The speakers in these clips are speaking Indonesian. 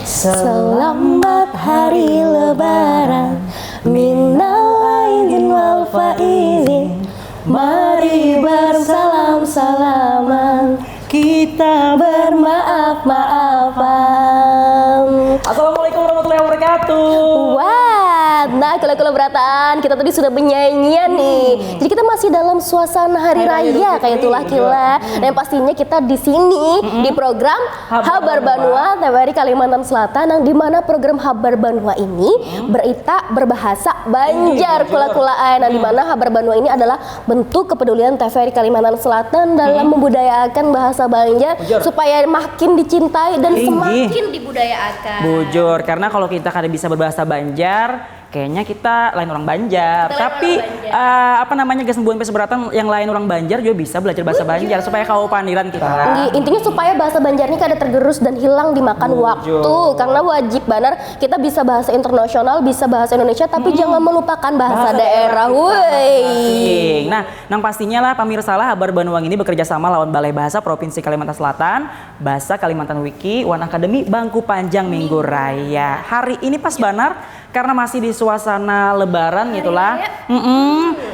Selamat hari lebaran, minal aidin wal faizin. Mari bersalam-salaman, kita bermaaf-maafan. Assalamualaikum warahmatullahi wabarakatuh. Wah, nah kalau berataan kita tadi sudah penyanyian nih. Jadi kita masih dalam suasana hari raya kayak itulah Kila. Dan pastinya kita di sini di program Habar Banua TVRI Kalimantan Selatan, yang dimana program Habar Banua ini berbahasa Banjar kula-kulaan. Yang dimana Habar Banua ini adalah bentuk kepedulian TVRI Kalimantan Selatan dalam membudayakan bahasa Banjar supaya makin dicintai dan semakin dibudayakan. Bujur, karena kalau kita kada bisa berbahasa Banjar, kayaknya kita lain orang Banjar. Tapi apa namanya gas sembuhan seberatan yang lain orang Banjar juga bisa belajar bahasa Banjar supaya kau pandiran kita. Intinya supaya bahasa Banjarnya kada tergerus dan hilang dimakan waktu. Karena wajib benar kita bisa bahasa internasional, bisa bahasa Indonesia, tapi jangan melupakan bahasa daerah. Woi. Nah, nang pastinya lah pemirsa lah Habar Banuang ini bekerja sama lawan Balai Bahasa Provinsi Kalimantan Selatan, Bahasa Kalimantan Wiki, Wan Akademi Bangku Panjang Minggu Raya. Hari ini pas banar karena masih di suasana lebaran gitulah.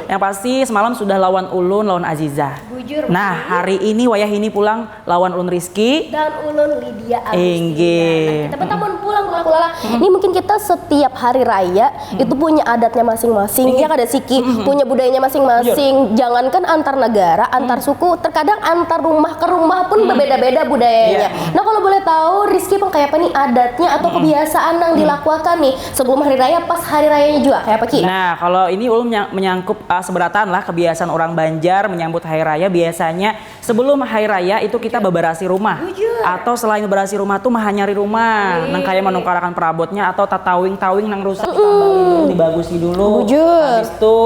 Yang pasti semalam sudah lawan Ulun, lawan Aziza. Bujur. Nah, hari ini wayah ini pulang lawan Ulun Rizky Dan Ulun Lydia Engge. Kita bertamun pulang kula-kula. Ini mungkin kita setiap hari raya itu punya adatnya masing-masing. Ya kada Siki, punya budayanya masing-masing. Jangankan antar negara, antar suku, terkadang antar rumah ke rumah pun berbeda-beda budayanya. Nah, kalau boleh tahu Rizky pun kayak apa nih adatnya atau kebiasaan yang dilakukan nih sebelum hari raya, pas hari rayanya juga kayak apa Ki? Nah, kalau ini Ulun menyangkup seberatan lah kebiasaan orang Banjar menyambut hari raya. Biasanya sebelum hari raya itu kita beberasi rumah. Atau selain beberasi rumah tuh mahanyari rumah. Nang kayak menukarakan perabotnya atau tatawing-tawing nang rusak ditambahin dulu, dibagusi dulu. Habis itu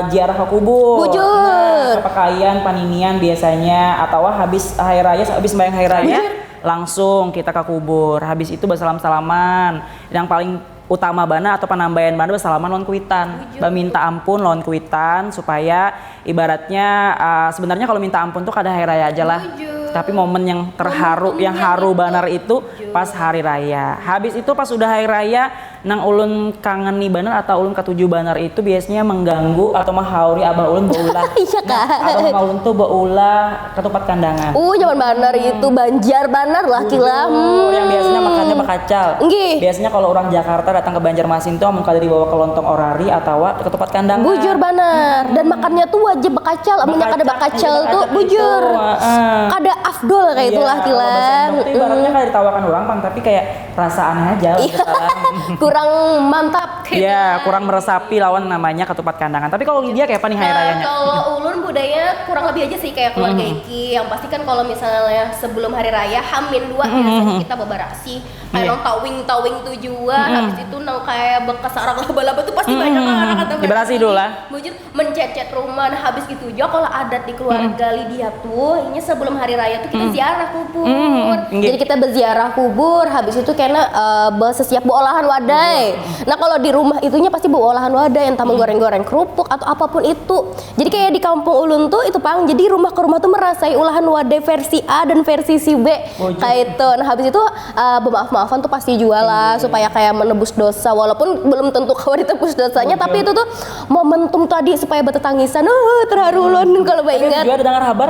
ziarah ke kubur. Nah, kepakaian, paninian biasanya, atau habis hari raya, habis sembahyang hari raya langsung kita ke kubur. Habis itu bersalam-salaman. Yang paling utama bana atau penambahan bana bersalaman lawan kuitan, minta ampun lawan kuitan supaya ibaratnya sebenarnya kalau minta ampun tuh kada hari raya aja lah. Tapi momen yang terharu, yang haru banar itu pas hari raya. Habis itu pas udah hari raya, nang ulun kangen nih banar atau ulun ketujuh banar itu biasanya mengganggu atau menghauri abah ulun baulah. Iya kan? Atau ulun tuh baulah ketupat kandangan. Zaman banar itu Banjar banar lah Kila. Yang biasanya makannya bakacal. Biasanya kalau orang Jakarta datang ke Banjarmasin tuh amun kada dibawa ke lontong orari atau ketupat kandangan. Bujur banar. Dan makannya tuh wajib bakacal. Amunnya kada bakacal tuh bujur. Kada afdol kayak itulah Kila. Tapi ibaratnya kayak ditawarkan orang pang, tapi kayak rasa aneh aja. Kurang mantap. Iya, kurang meresapi lawan namanya ketupat kandangan. Tapi kalau dia kayak apa nih hari rayanya? Kalau ulun budaya kurang lebih aja sih kayak keluarga Iki. Yang pasti kan kalau misalnya sebelum hari raya H-2 biasanya kita beberasi kayak nang tawing tuh juga. Habis itu nang kayak bekas sarang laba-laba tuh pasti banyak anak-anak diberasi dulu lah. Bujur mencet-cet rumah. Nah, habis itu juga kalau adat di keluarga Lydia tuh ini sebelum hari raya tuh kita ziarah kubur. Jadi kita berziarah kubur, habis itu karena sesiap olahan wadai. Nah, kalau di rumah itunya pasti olahan wadai, entah menggoreng-goreng kerupuk atau apapun itu. Jadi kayak di kampung ulun tuh itu pang, jadi rumah ke rumah tuh merasai olahan wadai versi A dan versi si B kayak itu. Nah, habis itu bermaaf-maafan tuh pasti jual lah supaya kayak menebus dosa, walaupun belum tentu kau ditebus dosanya, tapi itu tuh momentum tadi supaya bertetangisan. Terharu ulun kalau ingat. Juga ada dengar kabar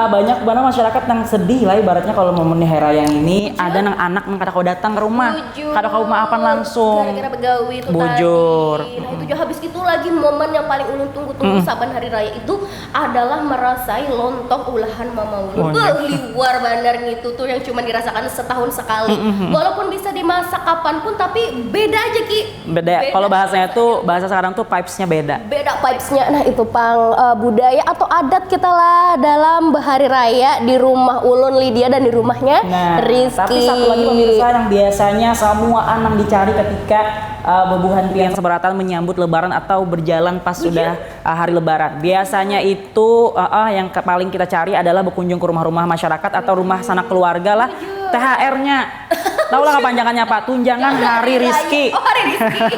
banyak banget masyarakat yang sedih lah ibaratnya kalau momen hari raya yang ini ada nang anak nang kada kau datang ke rumah, kada kau maafan langsung. Gara-gara begawi itu bujur. Tadi. Nah, itu juga habis itu lagi momen yang paling ulun tunggu-tunggu saban hari raya itu adalah merasai lontong ulahan mama ulun. Liwar bandar gitu tuh yang cuma dirasakan setahun sekali. Walaupun bisa dimasak kapanpun, tapi beda aja Ki. Beda. Kalau bahasanya tuh bahasa sekarang tuh vibes-nya beda. Beda vibes-nya. Nah, itu pang budaya atau adat kita lah dalam bahari raya di rumah ulun Lydia dan di rumahnya Rizky. Tapi satu lagi pemirsa yang biasanya semua anak dicari ketika bebuhan pilihan seberatan menyambut lebaran atau berjalan pas sudah hari lebaran. Biasanya itu yang paling kita cari adalah berkunjung ke rumah-rumah masyarakat atau rumah sanak keluarga lah. THR-nya. Tahu lah kepanjangannya Pak, tunjangan hari Rizky. Oh, hari Rizky.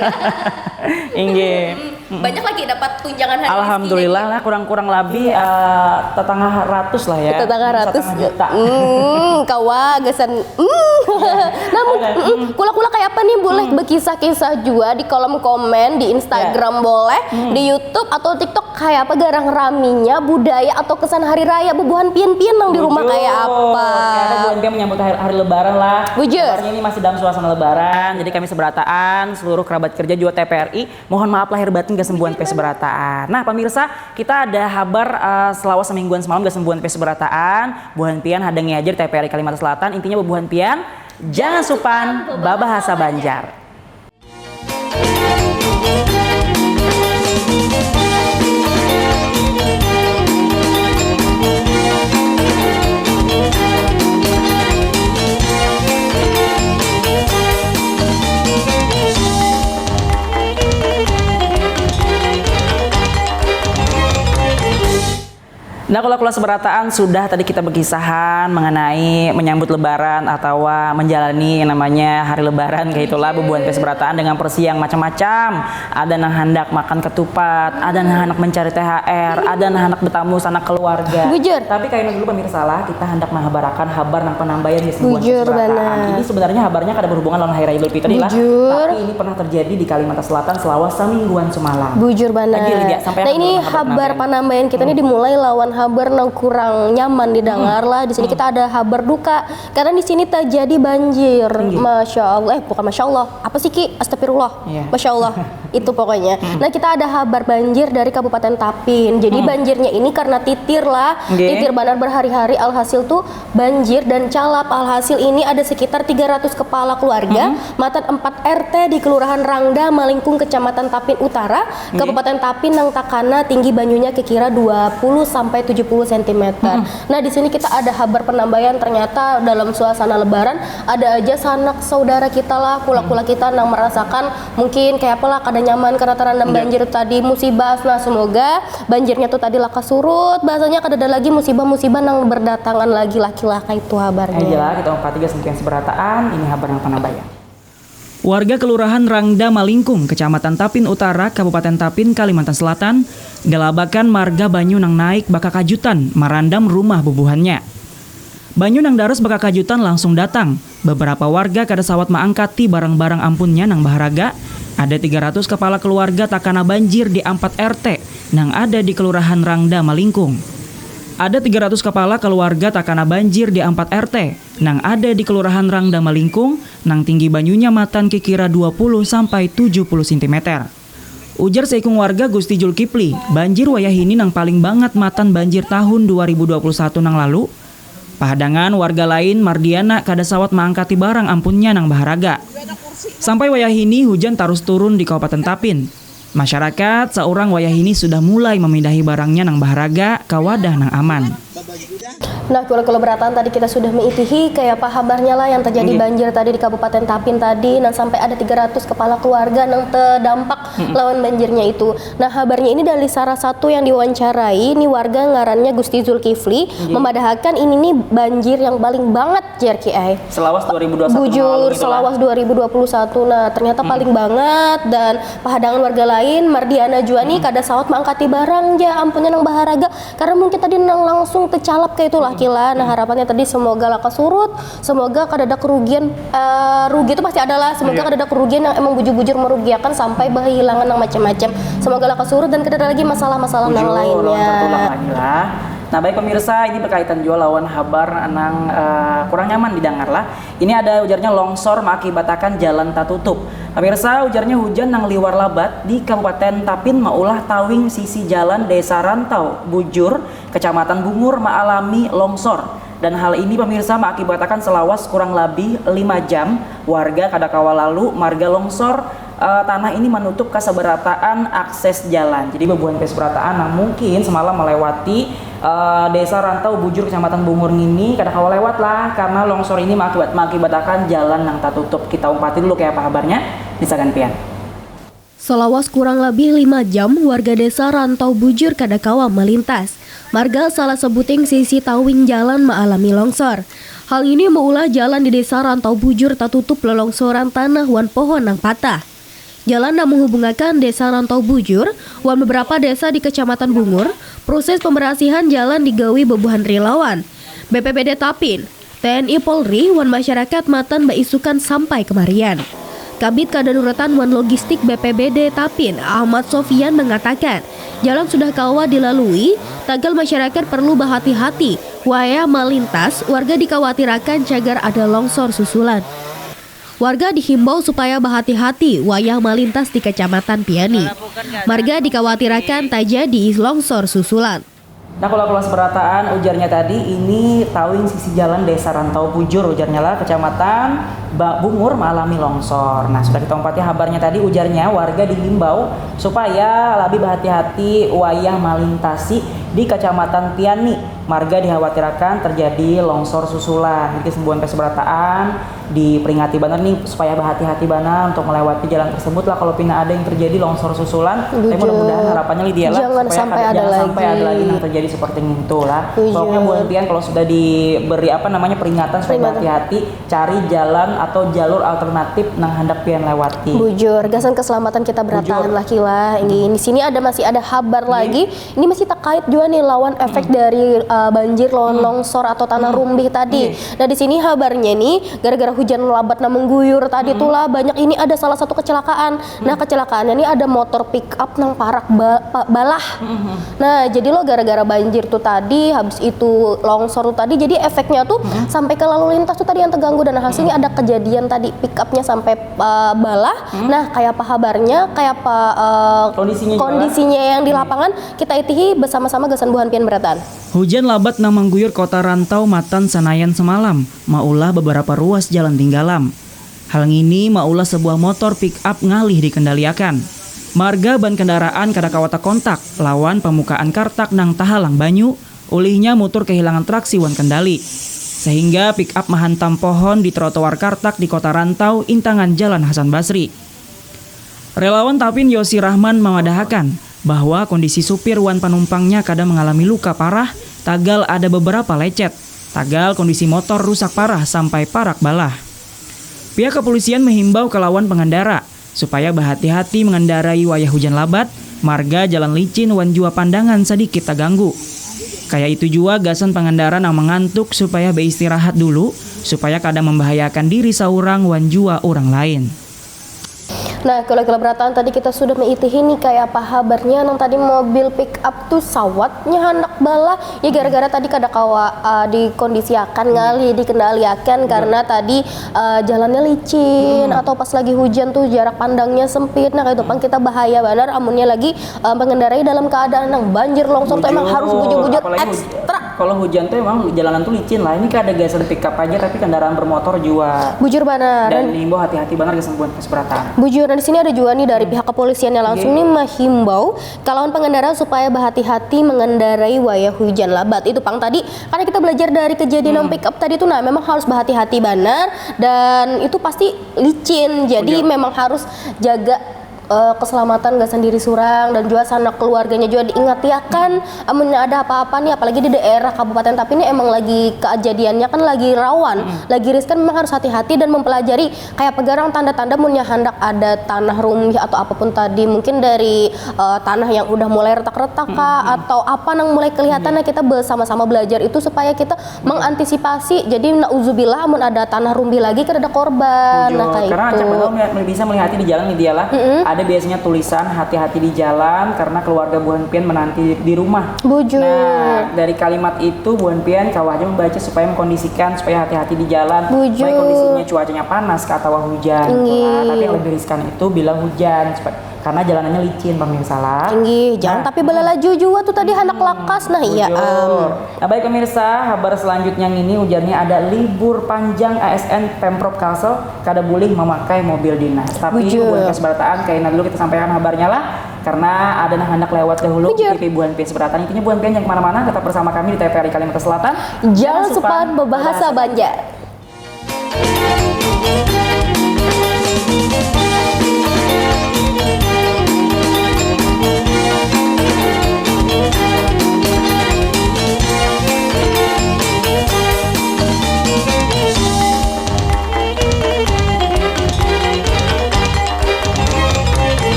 Inggih. banyak lagi dapat tunjangan hari Alhamdulillah lah, kurang-kurang lebih tetangga ratus lah ya. Tetangga ratus. Juta. Kawa gesan. Namun kula-kula kayak apa nih, boleh berkisah-kisah juga di kolom komen di Instagram boleh, di YouTube atau TikTok kayak apa garang raminya budaya atau kesan hari raya bubuhan pian-pian nang di rumah kayak apa. Kayak bubuhan pian menyambut hari lebaran lah. Bujur. Kabarnya ini masih dalam suasana lebaran, jadi kami seberataan seluruh kerabat kerja juga TPRI mohon maaf lahir batin kesembuhan P seberataan. Nah pemirsa, kita ada kabar selawas semingguan semalam kesembuhan P seberataan buhan pian hadang ngajar TPRI Kalimantan Selatan. Intinya bubuhan pian jangan supan babahasa Banjar. Nah kalau kelas seberataan sudah tadi kita berkisahan mengenai menyambut lebaran atau menjalani yang namanya hari lebaran kayak itulah bubuhan P seberataan dengan porsi yang macam-macam. Ada yang hendak makan ketupat, ada yang hendak mencari THR, ada yang hendak bertamu sanak keluarga. Bujur. Tapi kayak dulu pemirsa lah, kita hendak menghabarakan habar nang penambahan di sebuah Bujur, seberataan. benar. Ini sebenarnya habarnya kada berhubungan dengan Hari Raya Idul Fitri lah. Tapi ini pernah terjadi di Kalimantan Selatan selama semingguan semalam. Bujur banget. Nah ini kabar habar penambahan kita ini dimulai lawan habar yang kurang nyaman didengar lah. Di sini kita ada habar duka karena di sini terjadi banjir. Masya Allah, bukan Masya Allah. Apa sih Ki? Astagfirullah. Masya Allah. Itu pokoknya. Nah kita ada kabar banjir dari Kabupaten Tapin. Jadi banjirnya ini karena titir lah. Titir banar berhari-hari, alhasil tuh banjir dan calap. Alhasil ini ada sekitar 300 kepala keluarga, matan 4 RT di Kelurahan Rangda, Malingkung, Kecamatan Tapin Utara, Kabupaten Tapin, nang takana tinggi banyunya kira 20 sampai 70 cm. Nah di sini kita ada kabar penambahan, ternyata dalam suasana lebaran ada aja sanak saudara kita lah, kula-kula kita yang merasakan mungkin kayak apalah kada nyaman karena terendam banjir tadi musibah. Nah semoga banjirnya tuh tadi laka surut, bahasanya kada ada lagi musibah-musibah yang berdatangan lagi lah itu kabarnya. Jelas kita umpat 3 sekian seberataan, ini kabar yang penambahan. Warga Kelurahan Rangda Malingkung, Kecamatan Tapin Utara, Kabupaten Tapin, Kalimantan Selatan, gelabakan marga banyu nang naik baka kajutan merandam rumah bubuhannya. Banyu nang dares baka kajutan langsung datang. Beberapa warga kada sawat maangkati barang-barang ampunnya nang baharaga. Ada 300 kepala keluarga takana banjir di 4 RT nang ada di Kelurahan Rangda Malingkung. Ada 300 kepala keluarga takana banjir di 4 RT nang ada di Kelurahan Rangda Malingkung nang tinggi banyunya matan kira 20 sampai 70 cm. Ujar seikung warga Gusti Julkipli, banjir wayah ini nang paling banget matan banjir tahun 2021 nang lalu. Pahadangan warga lain Mardiana kada sawat maangkati barang ampunnya nang baharaga. Sampai wayah ini hujan terus turun di Kabupaten Tapin. Masyarakat seorang wayah ini sudah mulai memindahi barangnya nang baharaga ke wadah nang aman. Nah, kalau beratan tadi kita sudah mengitihi kayak apa kabarnya lah yang terjadi banjir tadi di Kabupaten Tapin tadi, nah sampai ada 300 kepala keluarga yang terdampak lawan banjirnya itu. Nah, kabarnya ini dari salah satu yang diwawancarai, ini warga ngarannya Gusti Zulkifli, memadahakan ini nih banjir yang paling banget JRKI. Selawas 2021. Bujur, selawas 2021. Nah, ternyata paling banget dan pahadangan warga lain Mardiana juga nih kada sawat mangkati barang ja ampunnya nang baharaga karena mungkin tadi nang langsung tercalap kayak itulah kila. Nah harapannya tadi semoga laka surut, semoga kada ada kerugian, rugi itu pasti adalah, semoga kada ada kerugian yang emang bujur-bujur merugiakan sampai kehilangan yang macam-macam. Semoga laka surut dan kada ada lagi masalah-masalah yang lainnya. Nah baik pemirsa, ini berkaitan juga lawan kabar nang kurang nyaman didengar lah. Ini ada ujarnya longsor mengakibatkan jalan tertutup. Pemirsa, ujarnya hujan nang liwar labat di Kabupaten Tapin maulah tawing sisi jalan Desa Rantau Bujur, Kecamatan Bungur mengalami longsor. Dan hal ini pemirsa mengakibatkan selawas kurang lebih 5 jam warga kada kawal lalu marga longsor. Tanah ini menutup keseberataan akses jalan. Jadi bebuhan keseberataan nah mungkin semalam melewati Desa Rantau Bujur Kecamatan Bungur ini kada kawal lewat lah karena longsor ini mengakibatkan jalan yang tertutup. Kita umpati dulu kayak apa kabarnya di Saganpian. Selawas kurang lebih 5 jam, warga desa Rantau Bujur kada kawa melintas. Marga salah sebuting sisi tawing jalan mengalami longsor. Hal ini meulah jalan di desa Rantau Bujur tertutup lelongsoran tanah wan pohon nang patah. Jalan yang menghubungkan Desa Rantau Bujur wan beberapa desa di Kecamatan Bungur, proses pembersihan jalan digawi bebuhan relawan. BPBD Tapin, TNI Polri wan masyarakat matan baisukan sampai kemarian. Kabid Kadaruatan wan Logistik BPBD Tapin, Ahmad Sofian mengatakan, jalan sudah kawa dilalui, tagal masyarakat perlu berhati-hati, waya melintas, warga dikhawatirkan cagar ada longsor susulan. Warga dihimbau supaya berhati-hati wayah melintas di Kecamatan Piani. Marga dikhawatirkan terjadi longsor susulan. Nah, kalau kelas perataan ujarnya tadi ini tawing sisi jalan Desa Rantau Bujur ujarnya lah Kecamatan Bungur mengalami longsor. Nah, sudah kita umpati kabarnya tadi ujarnya warga dihimbau supaya lebih berhati-hati wayah melintasi di Kecamatan Piani. Marga dikhawatirkan terjadi longsor susulan. Jadi sembuhan peseberataan diperingati benar nih supaya berhati-hati benar untuk melewati jalan tersebut lah kalau pina ada yang terjadi longsor susulan. Tapi mudah-mudahan harapannya Lydia lah jangan sampai ada lagi yang terjadi seperti itu lah. Pokoknya buat Pian kalau sudah diberi peringatan supaya berhati-hati cari jalan atau jalur alternatif nang hendak Pian lewati. Bujur, gasan keselamatan kita berataan lagi lah. Ini di sini masih ada kabar lagi. Ini masih terkait juga nih lawan efek dari banjir lawan longsor atau tanah rumbih tadi. Nah, di sini kabarnya nih gara-gara hujan lebat na mengguyur tadi tuh lah banyak ini ada salah satu kecelakaan. Nah, kecelakaannya ini ada motor pick up nang parak balah. Nah, jadi lo gara-gara banjir tuh tadi habis itu longsor tuh tadi jadi efeknya tuh sampai ke lalu lintas tuh tadi yang terganggu dan hasilnya ada kejadian tadi pick upnya sampai balah. Nah, kayak apa kabarnya, kayak apa kondisinya yang di lapangan kita itihi bersama-sama gasan buhan Pian beratan. Hujan labat nang mengguyur kota Rantau Matan Senayan semalam, maulah beberapa ruas jalan tinggalam. Hal ini maulah sebuah motor pick up ngalih dikendaliakan. Marga ban kendaraan kada kawata kontak lawan pemukaan kartak nang tahalang banyu, ulihnya motor kehilangan traksi wan kendali. Sehingga pick up menghantam pohon di trotoar kartak di kota Rantau intangan Jalan Hasan Basri. Relawan Tapin Yosi Rahman memadahakan bahwa kondisi supir wan penumpangnya kadang mengalami luka parah, tagal ada beberapa lecet, tagal kondisi motor rusak parah sampai parak balah. Pihak kepolisian menghimbau ke lawan pengendara supaya berhati-hati mengendarai wayah hujan labat, marga jalan licin wan jua pandangan sedikit terganggu. Kayak itu juga gasan pengendara yang mengantuk supaya beristirahat dulu, supaya kadang membahayakan diri seorang wan jua orang lain. Nah, kalau berataan tadi kita sudah mengitihi nih kayak apa kabarnya nang tadi mobil pick up tuh sawatnya hendak bala ya gara-gara tadi kada kawa dikondisiakan ngali dikendaliakan karena tadi jalannya licin atau pas lagi hujan tuh jarak pandangnya sempit. Nah, kayak itu pan kita bahaya benar amunnya lagi mengendarai dalam keadaan nang banjir longsor tuh emang harus bujur-bujur ekstra. Kalau hujan tuh emang jalanan tuh licin lah. Ini kada gasan pick up aja tapi kendaraan bermotor juga. Bujur benar. Dan dihimbau hati-hati banget gasan buat peseberataan. Bujur. Di sini ada juga nih dari pihak kepolisian yang langsung nih menghimbau kalauan pengendara supaya berhati-hati mengendarai wayah hujan labat. Itu pang tadi karena kita belajar dari kejadian pick up tadi tuh memang harus berhati-hati benar dan itu pasti licin. Jadi memang harus jaga keselamatan gak sendiri surang dan juga sanak keluarganya juga diingatkan amunnya ada apa-apa nih apalagi di daerah Kabupaten Tapin ini emang lagi kejadiannya kan lagi rawan lagi riskan memang harus hati-hati dan mempelajari kayak pegarang tanda-tanda munnya hendak ada tanah rumah atau apapun tadi mungkin dari tanah yang udah mulai retak-retak atau apa yang mulai kelihatan kita bersama-sama belajar itu supaya kita mengantisipasi jadi nauzubillah amun ada tanah rumah lagi kada ada korban. Nah, kayak karena itu bisa melihat di jalan ini dia lah ada biasanya tulisan hati-hati di jalan karena keluarga Buan Pian menanti di rumah. Bujur. Nah, dari kalimat itu Buan Pian kawahnya membaca supaya mengkondisikan supaya hati-hati di jalan. Bujur. Baik kondisinya cuacanya panas atau hujan. Nah, tapi yang lebih riskan itu bilang hujan karena jalanannya licin pemirsa lah. Jangan tapi belalaju juga tuh tadi hendak lakas. Nah, iya. Nah, baik pemirsa, kabar selanjutnya ini ujarnya ada libur panjang ASN Pemprov Kalsel kada boleh memakai mobil dinas. Tapi buat keseberataan kayak dulu kita sampaikan kabarnya lah karena ada yang hendak lewat dahulu di Buan Pian Seberatan. Intinya Buan Pian yang kemana-mana tetap bersama kami di TVRI Kalimantan Selatan. Jangan lupa berbahasa Banjar.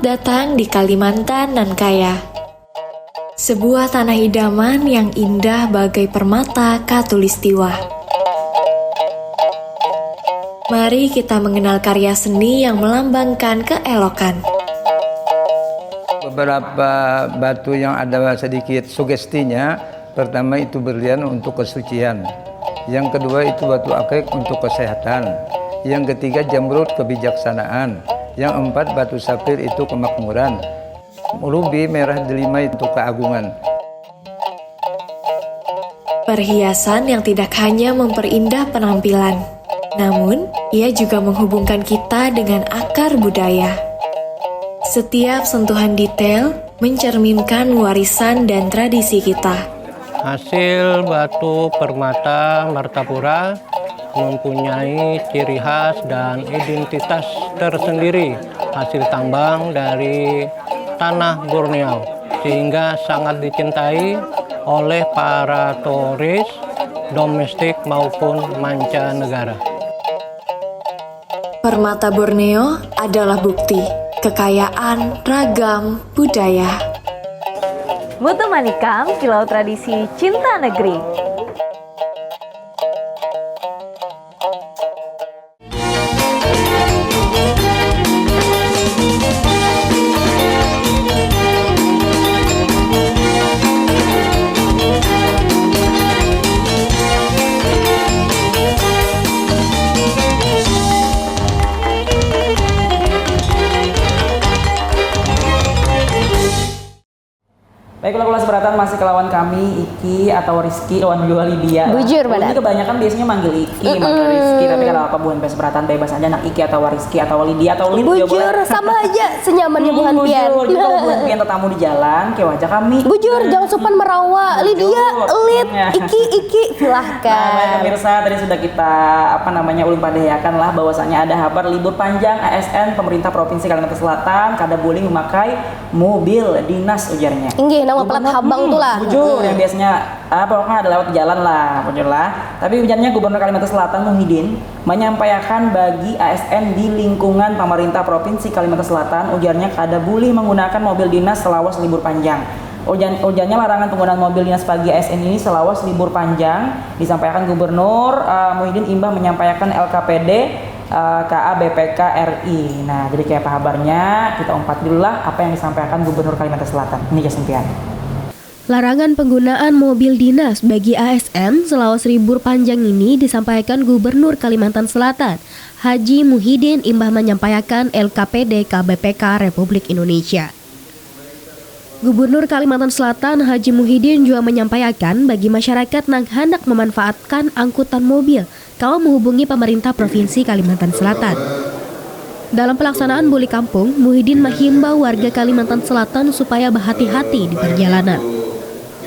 datang di Kalimantan nan kaya. Sebuah tanah idaman yang indah bagai permata Katulistiwa. Mari kita mengenal karya seni yang melambangkan keelokan. Beberapa batu yang ada sedikit sugestinya, pertama itu berlian untuk kesucian, yang kedua itu batu akik untuk kesehatan, yang ketiga jamrud kebijaksanaan, yang empat batu safir itu kemakmuran, rubi merah delima itu keagungan. Perhiasan yang tidak hanya memperindah penampilan, namun ia juga menghubungkan kita dengan akar budaya. Setiap sentuhan detail mencerminkan warisan dan tradisi kita. Hasil batu permata Martapura mempunyai ciri khas dan identitas tersendiri, hasil tambang dari tanah Borneo, sehingga sangat dicintai oleh para turis domestik maupun mancanegara. Permata Borneo adalah bukti kekayaan ragam budaya. Mutu Manikam, Kilau Tradisi Cinta Negeri. Baiklah, kelas seberatan masih ke lawan kami Iki atau Rizky, lawan dua Lydia. Bujur, Ini Badan. kebanyakan biasanya manggil Iki, manggil Rizky, tapi kalau apa bukan seberatan bebas aja anak Iki atau Rizky atau Lydia atau Lid juga Bujur, boleh. sama aja senyamannya Bu Hanpian. Bujur, jadi kalau Bu Hanpian tetamu di jalan, kayak wajah kami. Bujur, jangan sopan merawa. Lydia, Lid, Iki, Nah, baik silahkan. pemirsa, tadi sudah kita ulun padeyakan lah bahwasanya ada kabar libur panjang ASN pemerintah Provinsi Kalimantan Selatan kada boleh memakai mobil dinas ujarnya. Inggih, nama pelat habang tuh lah. Bujur, yang biasanya pokoknya ada lewat jalan lah, bujur lah. Tapi ujarnya Gubernur Kalimantan Selatan Muhyiddin menyampaikan bagi ASN di lingkungan pemerintah Provinsi Kalimantan Selatan, ujarnya kada boleh menggunakan mobil dinas selawas libur panjang. Ujarnya larangan penggunaan mobil dinas bagi ASN ini selawas libur panjang disampaikan Gubernur Muhyiddin imbah menyampaikan LKPD KA BPK RI. Nah, jadi kayak apa kabarnya? Kita umpat dulu lah apa yang disampaikan Gubernur Kalimantan Selatan. Ini Jasimpian. Larangan penggunaan mobil dinas bagi ASN selawas libur panjang ini disampaikan Gubernur Kalimantan Selatan, Haji Muhyiddin imbah menyampaikan LKPD KBPK Republik Indonesia. Gubernur Kalimantan Selatan Haji Muhyiddin juga menyampaikan bagi masyarakat yang hendak memanfaatkan angkutan mobil, kau menghubungi pemerintah Provinsi Kalimantan Selatan. Dalam pelaksanaan Buli Kampung, Muhyiddin menghimbau warga Kalimantan Selatan supaya berhati-hati di perjalanan.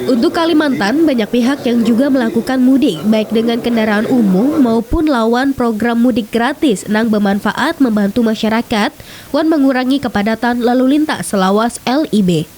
Untuk Kalimantan, banyak pihak yang juga melakukan mudik, baik dengan kendaraan umum maupun lawan program mudik gratis yang bermanfaat membantu masyarakat dan mengurangi kepadatan lalu lintas selawas LIB.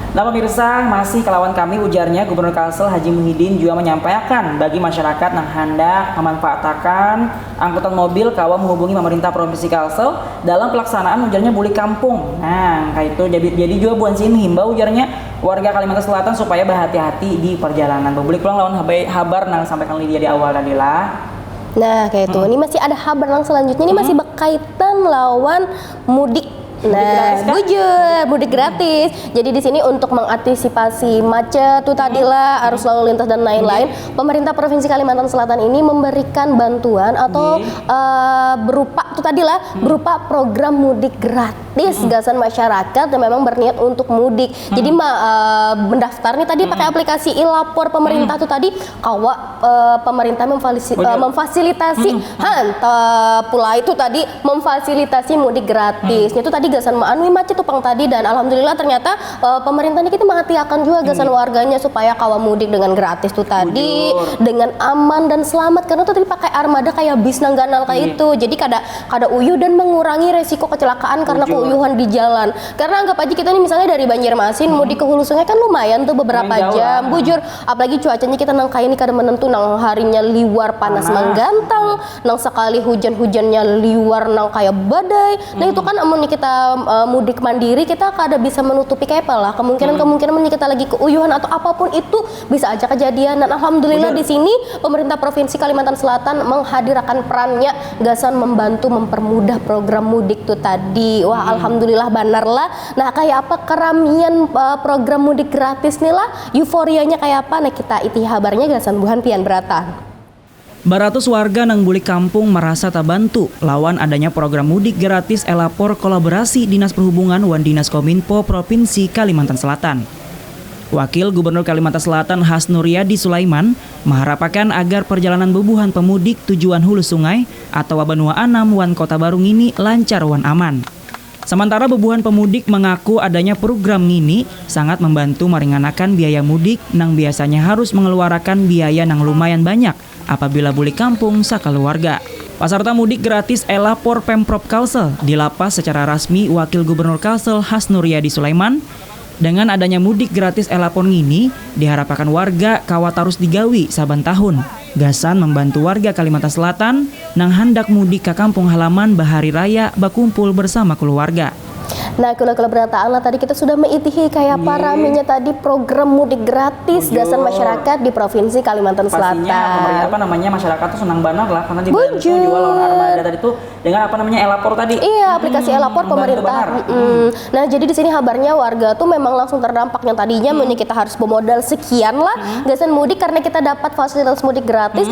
Nah pemirsa, masih ke lawan kami ujarnya Gubernur Kalsel Haji Muhyiddin juga menyampaikan bagi masyarakat yang hendak memanfaatkan angkutan mobil kawa menghubungi pemerintah Provinsi Kalsel dalam pelaksanaan ujarnya Buli Kampung. Nah, kayak itu jadi juga buan sini himbau ujarnya warga Kalimantan Selatan supaya berhati-hati di perjalanan. Publik pulang lawan habar yang sampaikan Lydia di awal tadi lah. Nah, kayak itu. Ini masih ada kabar yang selanjutnya. Ini masih berkaitan lawan mudik. Nah, bujur, mudik gratis. Jadi di sini untuk mengantisipasi macet tuh tadi lah, arus lalu lintas dan lain-lain, pemerintah Provinsi Kalimantan Selatan ini memberikan bantuan atau berupa tuh tadi lah, berupa program mudik gratis gasan masyarakat yang memang berniat untuk mudik. Jadi mendaftar nih tadi pakai aplikasi e-lapor pemerintah tuh tadi, kawa pemerintah memfasilitasi pula itu tadi memfasilitasi mudik gratis. Itu tadi gasan maanwi macet tupang tadi, dan alhamdulillah ternyata pemerintah ini kita menghatiakan juga gasan warganya supaya kawa mudik dengan gratis tuh tadi, dengan aman dan selamat, karena tuh tadi pakai armada kayak bis nangganal kayak itu. Jadi kada uyuh dan mengurangi resiko kecelakaan karena keuyuhan di jalan. Karena anggap aja kita nih misalnya dari Banjarmasin mudik ke Hulu Sungai kan lumayan tuh beberapa jam, bujur. Apalagi cuacanya kita nang kayak ini kada menentu, nang harinya liwar panas menggantang, nang sekali hujan-hujannya liwar nang kayak badai. Nah itu kan amun kita mudik mandiri, kita kada bisa menutupi kayak apa lah kemungkinan kita lagi keuyuhan atau apapun itu bisa aja kejadian. Dan alhamdulillah di sini pemerintah Provinsi Kalimantan Selatan menghadirkan perannya gasan membantu mempermudah program mudik tuh tadi. Wah, alhamdulillah benar lah. Nah, kayak apa keramian program mudik gratis nih lah, euforianya kayak apa? Nah, kita iti kabarnya gasan buhan pian beratan. Baratus warga nang bulik kampung merasa tak bantu lawan adanya program mudik gratis elapor kolaborasi Dinas Perhubungan wan Dinas Kominfo Provinsi Kalimantan Selatan. Wakil Gubernur Kalimantan Selatan Hasnuriadi Sulaiman mengharapkan agar perjalanan bebuhan pemudik tujuan hulu sungai atau Benua Anam wan Kota Baru ini lancar wan aman. Sementara bebuhan pemudik mengaku adanya program ini sangat membantu meringankan biaya mudik nang biasanya harus mengeluarkan biaya nang lumayan banyak apabila bulik kampung sakaluarga. Peserta mudik gratis elapor Pemprov Kalsel dilapas secara resmi Wakil Gubernur Kalsel Hasnuriadi Sulaiman. Dengan adanya mudik gratis elapor ini diharapkan warga kawat harus digawi saban tahun. Gasan membantu warga Kalimantan Selatan nang hendak mudik ke kampung halaman bahari raya bakumpul bersama keluarga. Nah, kalau berataan lah tadi kita sudah meitihi kayak apa ramenya tadi program mudik gratis gasan masyarakat di Provinsi Kalimantan Selatan. Pastinya masyarakat tuh senang banget lah karena dibantu jual lawan armada tadi tuh dengan elapor tadi. Iya, aplikasi elapor pemerintah. Nah, jadi di sini kabarnya warga tuh memang langsung terdampak yang tadinya kita harus bermodal sekian lah gasan mudik karena kita dapat fasilitas mudik gratis.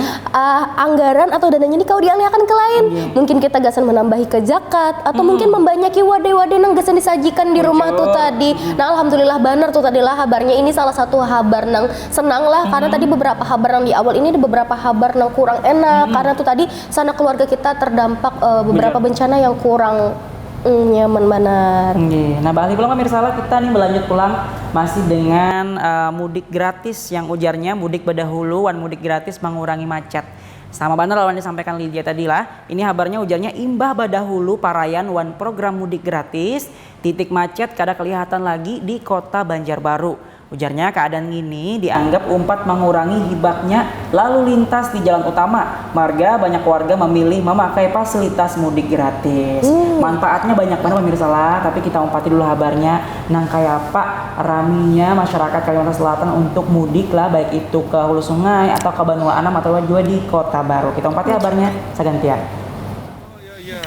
Anggaran atau dananya ini kau dialihkan ke lain. Mungkin kita gasan menambahi ke zakat atau mungkin membanyaki wadah-wadah nang gasan disajikan di rumah tuh tadi. Nah, alhamdulillah benar tuh tadi lah kabarnya ini salah satu kabar nang senang lah karena tadi beberapa kabar nang di awal ini ada beberapa kabar nang kurang enak karena tuh tadi sana keluarga kita terdampak beberapa bencana yang kurang nyaman benar. Nah, balik pulang pemirsa lah kita nih berlanjut pulang masih dengan mudik gratis yang ujarnya mudik bedahulu wan mudik gratis mengurangi macet. Sama benar lawan disampaikan Lydia tadi lah. Ini kabarnya ujarnya imbah badahulu parayan wan program mudik gratis, titik macet kada kelihatan lagi di Kota Banjarbaru. Ujarnya keadaan ini dianggap umpat mengurangi hibaknya lalu lintas di jalan utama. Marga banyak warga memilih memakai fasilitas mudik gratis. Manfaatnya banyak banget pemirsa lah, tapi kita umpati dulu kabarnya nang kayak apa raminya masyarakat Kalimantan Selatan untuk mudik lah, baik itu ke hulu sungai atau ke Benua Anam atau juga di Kota Baru. Kita umpati kabarnya segantian.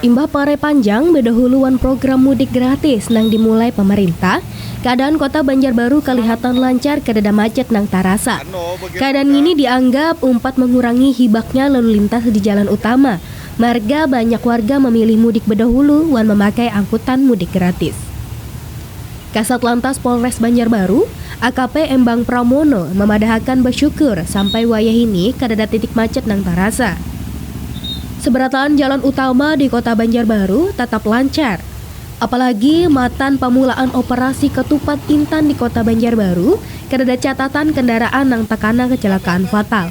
Imbah pare panjang bedahuluan program mudik gratis nang dimulai pemerintah, keadaan Kota Banjarbaru kelihatan lancar kedada macet nang tarasa. Keadaan ini dianggap umpat mengurangi hibaknya lalu lintas di jalan utama. Marga banyak warga memilih mudik bedahulu wan memakai angkutan mudik gratis. Kasat Lantas Polres Banjarbaru, AKP Embang Pramono memadahkan bersyukur sampai wayah ini kedada titik macet nang tarasa. Seberataan jalan utama di Kota Banjarbaru tetap lancar. Apalagi matan pemulaan operasi ketupat intan di Kota Banjarbaru kedada catatan kendaraan nang takana kecelakaan fatal.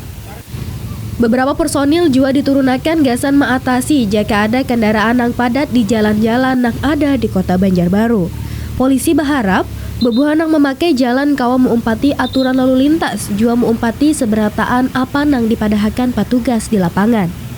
Beberapa personil juga diturunkan gasan mengatasi jika ada kendaraan nang padat di jalan-jalan nang ada di Kota Banjarbaru. Polisi berharap bebuhan nang memakai jalan kawa mengumpati aturan lalu lintas juga mengumpati seberataan apa nang dipadahkan petugas di lapangan.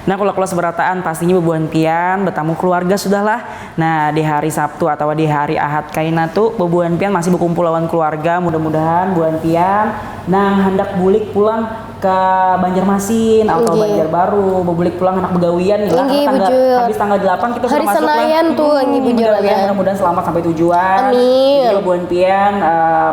Nah, kalau seberataan pastinya bebuhan pian bertamu keluarga sudahlah. Nah, di hari Sabtu atau di hari Ahad kaina tuh bebuhan pian masih berkumpul lawan keluarga. Mudah-mudahan buhan pian nang hendak bulik pulang ke Banjarmasin atau Banjarbaru, bulik pulang anak begawian nih lah. Habis tanggal 8 kita hari sudah masuk Senayan lah. Tuh Mudah-mudahan selamat sampai tujuan. Amin. Jadi buhan pian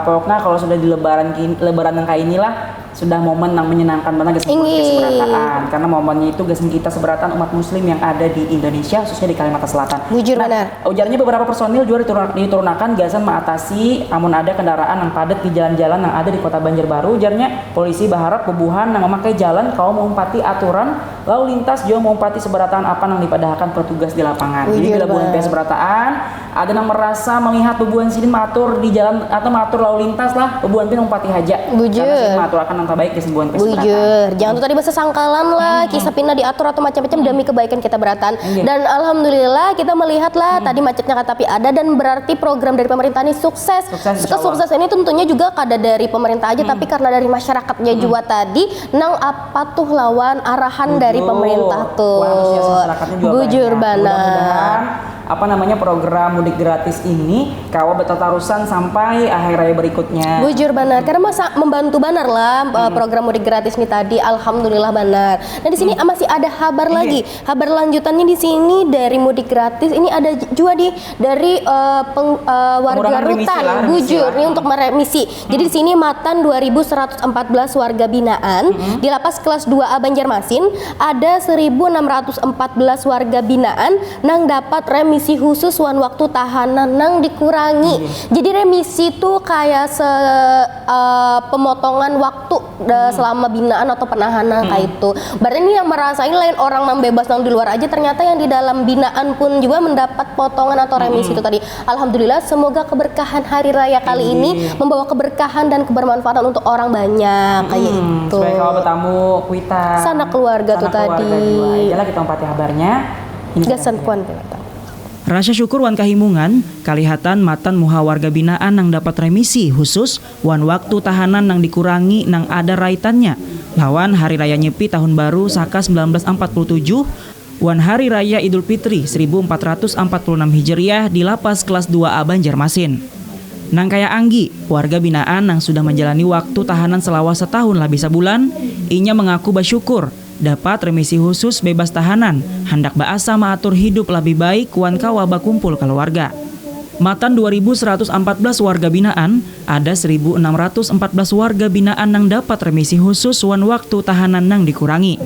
pokoknya kalau sudah di lebaran yang kayak inilah sudah momen yang menyenangkan banget seberataan karena momennya itu kita seberatan umat muslim yang ada di Indonesia khususnya di Kalimantan Selatan. Benar. Ujarnya beberapa personil juga diturunkan gasan mengatasi amun ada kendaraan yang padat di jalan-jalan yang ada di Kota Banjarbaru. Ujarnya polisi berharap bebuhan yang memakai jalan kau mengumpati aturan lalu lintas juga mengumpati seberataan apa yang dipadahkan petugas di lapangan. Jadi bila buhan seberataan ada yang merasa melihat bebuhan sini matur di jalan atau matur lalu lintas lah bebuhan pin umpati haja. Karena sini matur akan yang terbaik kesembuhan Bujur, jangan tuh tadi bahasa sangkalan lah, kisah pindah diatur atau macam-macam demi kebaikan kita beratan. Dan alhamdulillah kita melihat lah tadi macetnya tapi ada dan berarti program dari pemerintah ini sukses. Kesukses ini tentunya juga kada dari pemerintah aja tapi karena dari masyarakatnya juga tadi nang apa tuh lawan arahan dari pemerintah tuh. Masyarakatnya juga bujur banyak. banget. program mudik gratis ini kawa betatarusan sampai akhir raya berikutnya. Bujur benar, karena masa membantu benar lah program mudik gratis ini tadi, alhamdulillah benar. Nah di sini masih ada kabar lagi, kabar lanjutannya di sini dari mudik gratis ini ada juga dari warga rutan, bujur ini untuk meremisi. Jadi di sini matan 2114 warga binaan di lapas kelas 2A Banjarmasin ada 1614 warga binaan nang dapat remisi khusus waktu tahanan nang dikurangi. Jadi remisi itu kayak pemotongan waktu selama binaan atau penahanan kayak itu. Berarti ini yang merasain lain orang nang bebas nang di luar aja, ternyata yang di dalam binaan pun juga mendapat potongan atau remisi itu tadi. Alhamdulillah, semoga keberkahan hari raya kali ini membawa keberkahan dan kebermanfaatan untuk orang banyak kayak itu. Supaya kalau bertamu kuitan Sana keluarga tuh tadi. Jalan kita empati kabarnya. Ini Gasan puan. Rasa syukur wan kahimungan, kalihatan matan muha warga binaan nang dapat remisi khusus wan waktu tahanan nang dikurangi nang ada raitannya lawan Hari Raya Nyepi Tahun Baru Saka 1947 wan Hari Raya Idul Fitri 1446 Hijriah di lapas kelas 2A Banjarmasin. Nang kaya Anggi, warga binaan nang sudah menjalani waktu tahanan selama setahun lah bisa bulan, inya mengaku bersyukur dapat remisi khusus bebas tahanan, hendak baasa mengatur hidup lebih baik wan kawa bakumpul keluarga. Matan 2114 warga binaan, ada 1614 warga binaan nang dapat remisi khusus wan waktu tahanan nang dikurangi.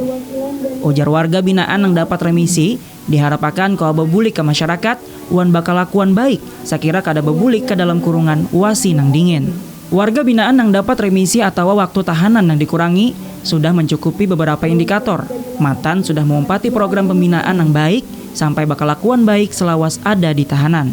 Ujar warga binaan nang dapat remisi, diharapkan kawa bebulik ke masyarakat, wan bakal lakuan baik, sakira kada bebulik ke dalam kurungan wasi nang dingin. Warga binaan yang dapat remisi atau waktu tahanan yang dikurangi sudah mencukupi beberapa indikator. Matan sudah mengumpati program pembinaan yang baik sampai bakal lakuan baik selawas ada di tahanan.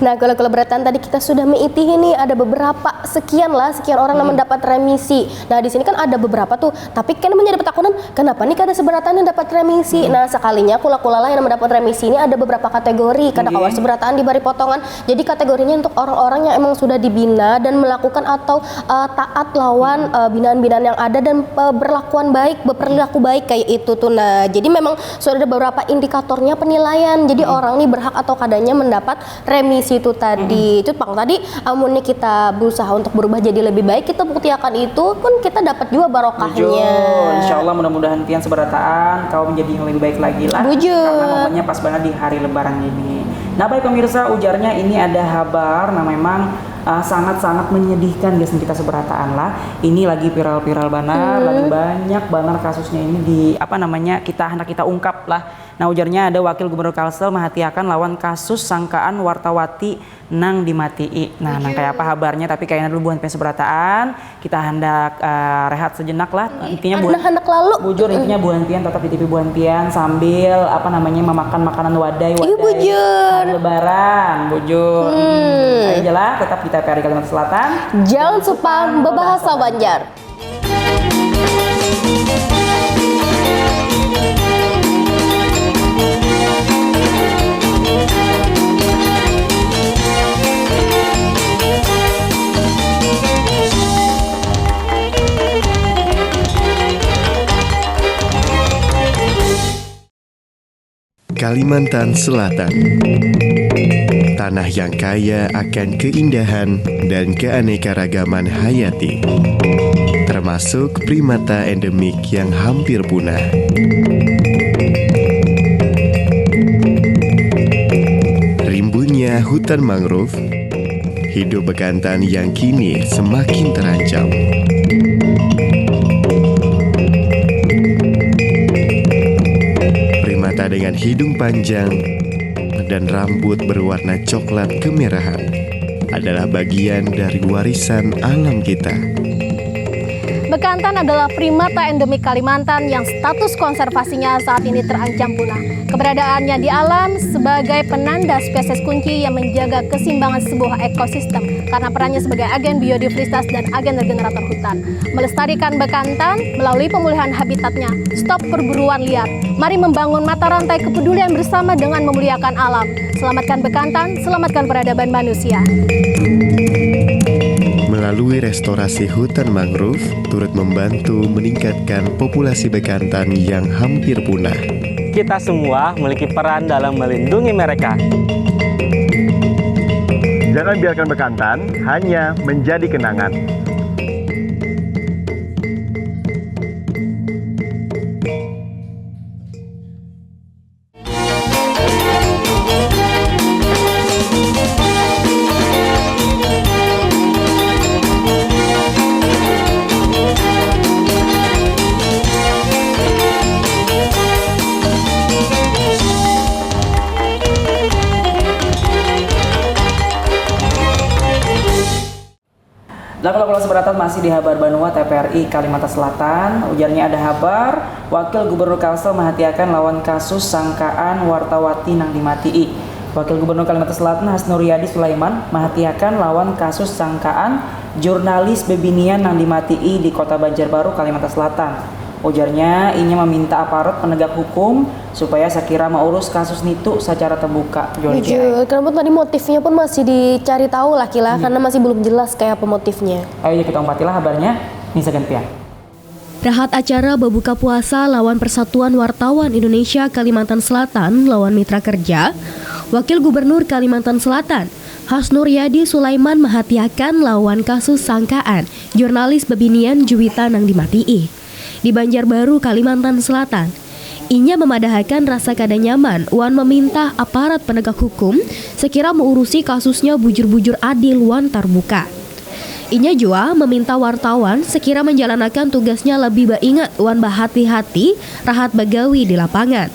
Nah, kalau beratan tadi kita sudah mengitih ini ada beberapa sekian orang yang mendapat remisi. Nah, di sini kan ada beberapa tuh, tapi kan menjadi petakunan, kenapa nih kada seberatan yang dapat remisi? Nah, sekalinya kula-kula yang mendapat remisi ini ada beberapa kategori, kada kawar seberatan diberi potongan. Jadi kategorinya untuk orang-orang yang emang sudah dibina dan melakukan atau taat lawan binaan-binaan yang ada dan berlakuan baik, berperilaku baik kayak itu tuh. Nah, jadi memang sudah ada beberapa indikatornya penilaian. Jadi orang ini berhak atau kadanya mendapat remisi itu tadi. Itu pang tadi amunnya kita berusaha untuk berubah jadi lebih baik, kita buktikan itu pun kita dapat juga barokahnya. Insya Allah mudah-mudahan pian seberataan kau menjadi yang lebih baik lagi lah. Karena momennya pas banget di hari lebaran ini. Nah baik pemirsa, ujarnya ini ada kabar nah memang sangat-sangat menyedihkan guys kita seberataan lah. Ini lagi viral-viral banar, lagi banyak banar kasusnya ini di kita ungkap lah. Nah ujarnya ada Wakil Gubernur Kalsel menghatiakan lawan kasus sangkaan wartawati nang dimatii. Nah nang kayak apa kabarnya, tapi kayaknya dulu buan seberataan kita hendak rehat sejenak lah. Intinya buan hendak lalu. Bujur intinya buan pian tetap di TV buan pian sambil memakan makanan wadai bujur. Lebaran bujur. Ayo jalan tetap di TVRI Kalimantan Selatan. Jangan lupa berbahasa Banjar. Kalimantan Selatan, tanah yang kaya akan keindahan dan keanekaragaman hayati, termasuk primata endemik yang hampir punah. Rimbunnya hutan mangrove, hidup bekantan yang kini semakin terancam. Dengan hidung panjang dan rambut berwarna coklat kemerahan adalah bagian dari warisan alam kita. Bekantan adalah primata endemik Kalimantan yang status konservasinya saat ini terancam punah. Keberadaannya di alam sebagai penanda spesies kunci yang menjaga keseimbangan sebuah ekosistem karena perannya sebagai agen biodiversitas dan agen regenerator hutan. Melestarikan bekantan melalui pemulihan habitatnya, stop perburuan liar. Mari membangun mata rantai kepedulian bersama dengan memuliakan alam. Selamatkan bekantan, selamatkan peradaban manusia. Melalui restorasi hutan mangrove, turut membantu meningkatkan populasi bekantan yang hampir punah. kita semua memiliki peran dalam melindungi mereka. Jangan biarkan bekantan hanya menjadi kenangan. Nah, kalau seberatan masih di Habar Banua TPRI Kalimantan Selatan, ujarnya ada kabar Wakil Gubernur Kalsel menghatiakan lawan kasus sangkaan wartawati nang dimatii. Wakil Gubernur Kalimantan Selatan Hasnur Yadi Sulaiman menghatiakan lawan kasus sangkaan jurnalis Bebinian nang dimatii di Kota Banjarbaru Kalimantan Selatan. Ujarnya, inya meminta aparat penegak hukum supaya sekira mengurus kasus itu secara terbuka. Jujur, kenapa tadi motifnya pun masih dicari tahu lah Kila, karena masih belum jelas kayak apa motifnya. Ayo kita umpatilah kabarnya, Nisa Gantian. Rahat acara berbuka puasa lawan Persatuan Wartawan Indonesia Kalimantan Selatan lawan Mitra Kerja, Wakil Gubernur Kalimantan Selatan Hasnur Yadi Sulaiman menghatiakan lawan kasus sangkaan jurnalis Bebinian Juwita nang dimatii. Di Banjarbaru, Kalimantan Selatan, inya memadahkan rasa kada nyaman wan meminta aparat penegak hukum sekira mengurusi kasusnya bujur-bujur adil wan terbuka. Inya jua meminta wartawan sekira menjalankan tugasnya lebih baingat wan bahati-hati rahat bagawi di lapangan.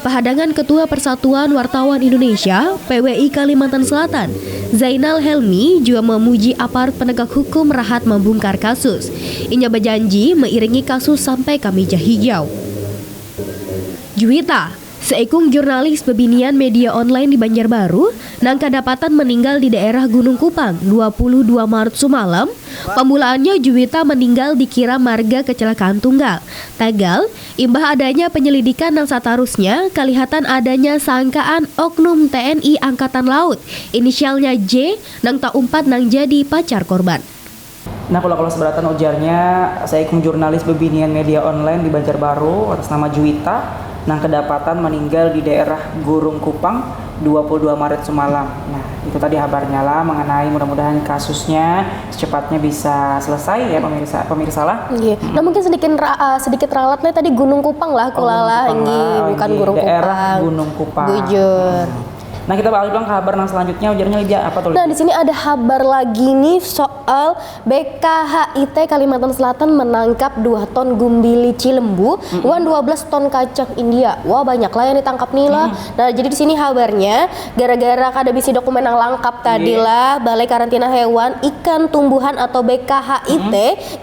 Pahadangan Ketua Persatuan Wartawan Indonesia PWI Kalimantan Selatan Zainal Helmi juga memuji aparat penegak hukum rahat membongkar kasus. Inya berjanji mengiringi kasus sampai ke meja hijau. Juwita, seekung jurnalis Bebinian media online di Banjarbaru, nang kedapatan meninggal di daerah Gunung Kupang 22 Maret semalam. Pemulaannya Juwita meninggal dikira marga kecelakaan tunggal. Tagal, imbah adanya penyelidikan nang satarusnya, kelihatan adanya sangkaan oknum TNI Angkatan Laut, inisialnya J, nang tak umpat nang jadi pacar korban. Nah, kalau seberatan ujarnya, seekung jurnalis Bebinian media online di Banjarbaru atas nama Juwita nang kedapatan meninggal di daerah Gurung Kupang 22 Maret semalam. Nah, itu tadi kabarnya lah mengenai mudah-mudahan kasusnya secepatnya bisa selesai ya pemirsa lah. Iya. Nah, mungkin sedikit ralatnya tadi Gunung Kupang lah kulala ini bukan Gurung Kupang. Daerah Gunung Kupang. Bujur. Nah, kita balik dong ke kabar yang selanjutnya, ujarnya Lydia apa tuh? Nah, di sini ada kabar lagi nih soal BKHIT Kalimantan Selatan menangkap 2 ton gumbili Cilembu, 12 ton kacang India. Wah, banyak lah yang ditangkap nih lah. Nah, jadi di sini kabarnya gara-gara kada bisi dokumen yang lengkap tadi lah, Balai Karantina Hewan, Ikan, Tumbuhan atau BKHIT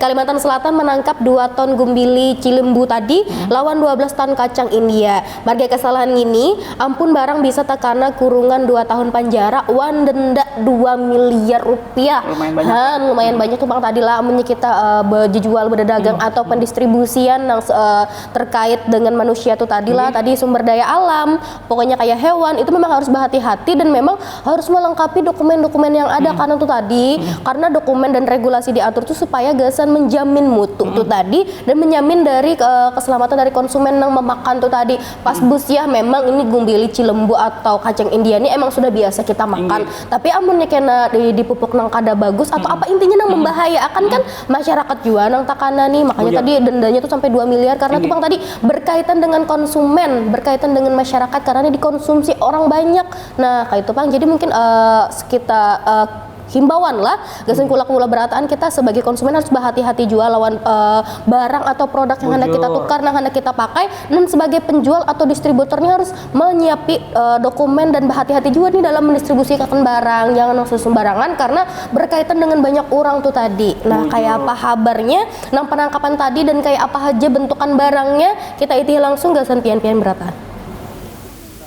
Kalimantan Selatan menangkap 2 ton gumbili Cilembu tadi lawan 12 ton kacang India. Marga kesalahan ini, ampun barang bisa tekana kurungan 2 tahun penjara, wan denda 2 miliar rupiah. Lumayan banyak tuh Bang tadi lah amunnya kita berjual berdagang atau pendistribusian yang terkait dengan manusia tuh tadi lah, tadi sumber daya alam, pokoknya kayak hewan itu memang harus berhati-hati dan memang harus melengkapi dokumen-dokumen yang ada karena tuh tadi karena dokumen dan regulasi diatur tuh supaya gasan menjamin mutu tuh tadi dan menjamin dari keselamatan dari konsumen yang memakan tuh tadi. Pas bus ya memang ini gumbili Cilembu atau kacang India ini emang sudah biasa kita makan, tapi amunnya kena dipupuk nang kada bagus atau apa intinya nang membahayakan kan masyarakat juga nang takana nih, makanya tadi dendanya tuh sampai 2 miliar karena tuh Bang tadi berkaitan dengan konsumen, berkaitan dengan masyarakat karena ini dikonsumsi orang banyak. Nah, kayak itu Bang, jadi mungkin kita himbauan lah gasan kula berataan kita sebagai konsumen harus berhati-hati jual lawan barang atau produk yang hendak kita tukar, yang hendak kita pakai, dan sebagai penjual atau distributornya harus menyiapi dokumen dan berhati-hati juga nih dalam mendistribusikan barang, jangan langsung sembarangan karena berkaitan dengan banyak orang tuh tadi. Nah, kayak apa kabarnya nang penangkapan tadi dan kayak apa aja bentukan barangnya, kita iti langsung gasan pian-pian berataan.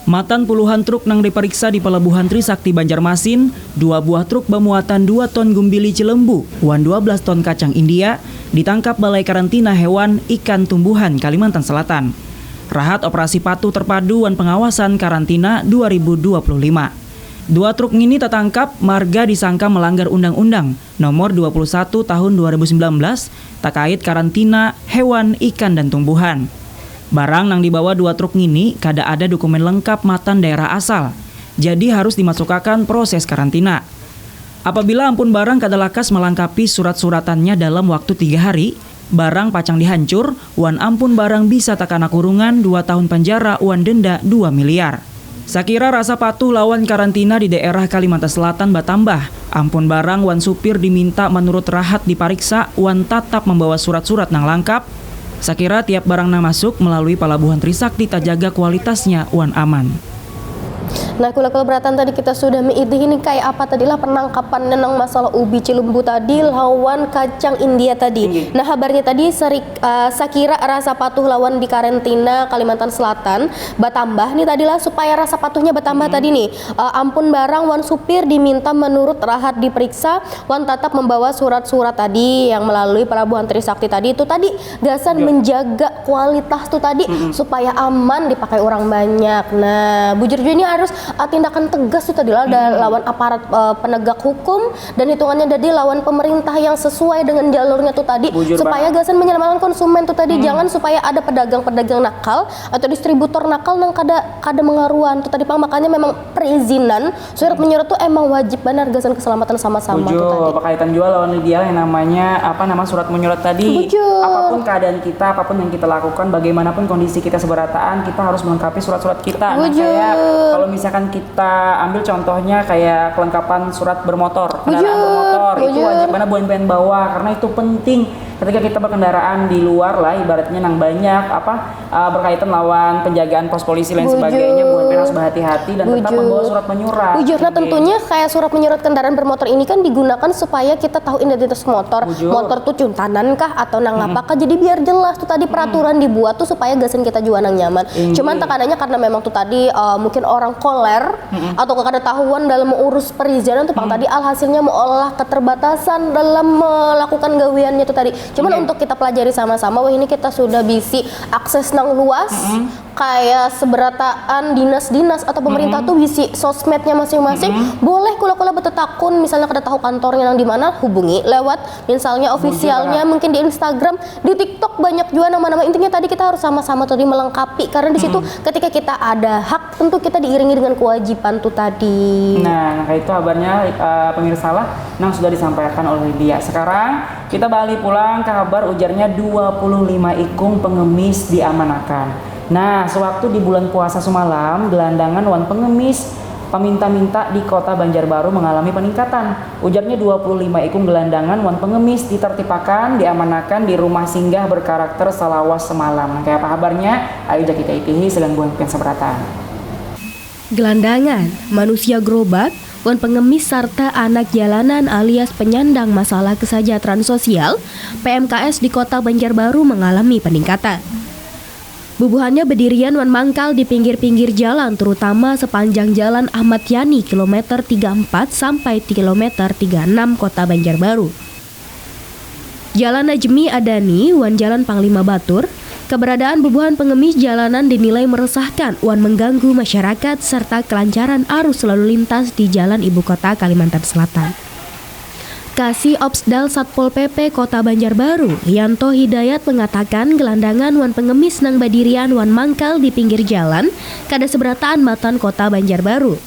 Matan puluhan truk nang diperiksa di Pelabuhan Trisakti Banjarmasin, 2 buah truk bermuatan 2 ton gumbili Cilembu, 12 ton kacang India, ditangkap Balai Karantina Hewan, Ikan, Tumbuhan Kalimantan Selatan. Rahat operasi patuh terpadu dan pengawasan karantina 2025. 2 truk ini tertangkap marga disangka melanggar Undang-Undang Nomor 21 Tahun 2019 terkait karantina hewan, ikan, dan tumbuhan. Barang nang dibawa 2 truk ini kada ada dokumen lengkap matan daerah asal. Jadi harus dimasukkan proses karantina. Apabila ampun barang kada lakas melengkapi surat-suratannya dalam waktu 3 hari, barang pacang dihancur, wan ampun barang bisa takana kurungan 2 tahun penjara, wan denda 2 miliar. Sakira rasa patuh lawan karantina di daerah Kalimantan Selatan batambah. Ampun barang wan supir diminta menurut rahat dipariksa, wan tatap membawa surat-surat nang lengkap. Sakira tiap barang nang masuk melalui pelabuhan Trisakti tak jaga kualitasnya, wan aman. Nah, kula beratan tadi kita sudah meidih ini kayak apa tadilah penangkapan nenang masalah ubi cilumbu tadi lawan kacang India tadi. Nah, kabarnya tadi Sakira rasa patuh lawan di karantina Kalimantan Selatan batambah nih tadilah supaya rasa patuhnya batambah tadi nih. Ampun barang wan supir diminta menurut rahat diperiksa, wan tetap membawa surat-surat tadi yang melalui pelabuhan Trisakti tadi itu tadi gasan menjaga kualitas tuh tadi supaya aman dipakai orang banyak. Nah, bujur ini harus tindakan tegas itu tadi lawan aparat penegak hukum dan hitungannya jadi lawan pemerintah yang sesuai dengan jalurnya tuh tadi supaya gasan menyelamatkan konsumen tuh tadi jangan supaya ada pedagang-pedagang nakal atau distributor nakal yang kada mengaruan tuh tadi makanya memang perizinan surat menyurat tuh emang wajib benar gasan keselamatan sama-sama tuh tadi. Berkaitan juga lawan Lydia yang namanya surat menyurat tadi. Apapun keadaan kita, apapun yang kita lakukan, bagaimanapun kondisi kita seberataan, kita harus melengkapi surat-surat kita. Nah, kayak kalau misalkan kita ambil contohnya kayak kelengkapan surat bermotor, kendaraan bermotor itu wajib mana buan bawa karena itu penting ketika kita berkendaraan di luar lah ibaratnya nang banyak berkaitan lawan penjagaan pos polisi lain sebagainya buan harus berhati-hati dan tetap membawa surat menyurat. Nah tentunya kayak surat menyurat kendaraan bermotor ini kan digunakan supaya kita tahu identitas motor. Motor tuh cuntanan kah atau nang apakah jadi biar jelas tuh tadi peraturan dibuat tuh supaya gasan kita juga nang nyaman. Cuman tekanannya karena memang tuh tadi mungkin orang koler atau kada tahuan dalam mengurus perizinan tuh tadi alhasilnya mengolah keterbatasan dalam melakukan gawiannya tuh tadi. Cuman untuk kita pelajari sama-sama, wah ini kita sudah bisi akses nang luas, kayak seberataan dinas-dinas atau pemerintah tuh bisi sosmednya masing-masing. Boleh kula-kula betetakun, misalnya kada tahu kantornya nang di mana, hubungi lewat misalnya ofisialnya mungkin di Instagram, di TikTok banyak juga nama-nama. Intinya tadi kita harus sama-sama tadi melengkapi karena di situ ketika kita ada hak tentu kita diiringi dengan kewajiban tuh tadi. Nah, itu kabarnya pemirsa lah yang sudah disampaikan oleh Lydia. Sekarang kita balik pulang ke kabar ujarnya 25 ikung pengemis diamankan. Nah, sewaktu di bulan puasa semalam, gelandangan wan pengemis peminta-minta di kota Banjarbaru mengalami peningkatan. Ujarnya 25 ikung gelandangan wan pengemis ditertipakan, diamankan di rumah singgah berkarakter salawas semalam. Kayak apa kabarnya? Ayo kita itihi segan buang penseberatan. Gelandangan, manusia gerobak, wan pengemis serta anak jalanan alias penyandang masalah kesejahteraan sosial PMKS di kota Banjarbaru mengalami peningkatan. Bubuhannya berdirian wan mangkal di pinggir-pinggir jalan terutama sepanjang jalan Ahmad Yani kilometer 34 sampai kilometer 36 kota Banjarbaru. Jalan Najmi Adani wan jalan Panglima Batur. Keberadaan bubuhan pengemis jalanan dinilai meresahkan wan mengganggu masyarakat serta kelancaran arus lalu lintas di jalan ibu kota Kalimantan Selatan. Kasih Opsdal Satpol PP Kota Banjarbaru, Yanto Hidayat mengatakan gelandangan wan pengemis nang badirian wan mangkal di pinggir jalan kada seberataan matan Kota Banjarbaru.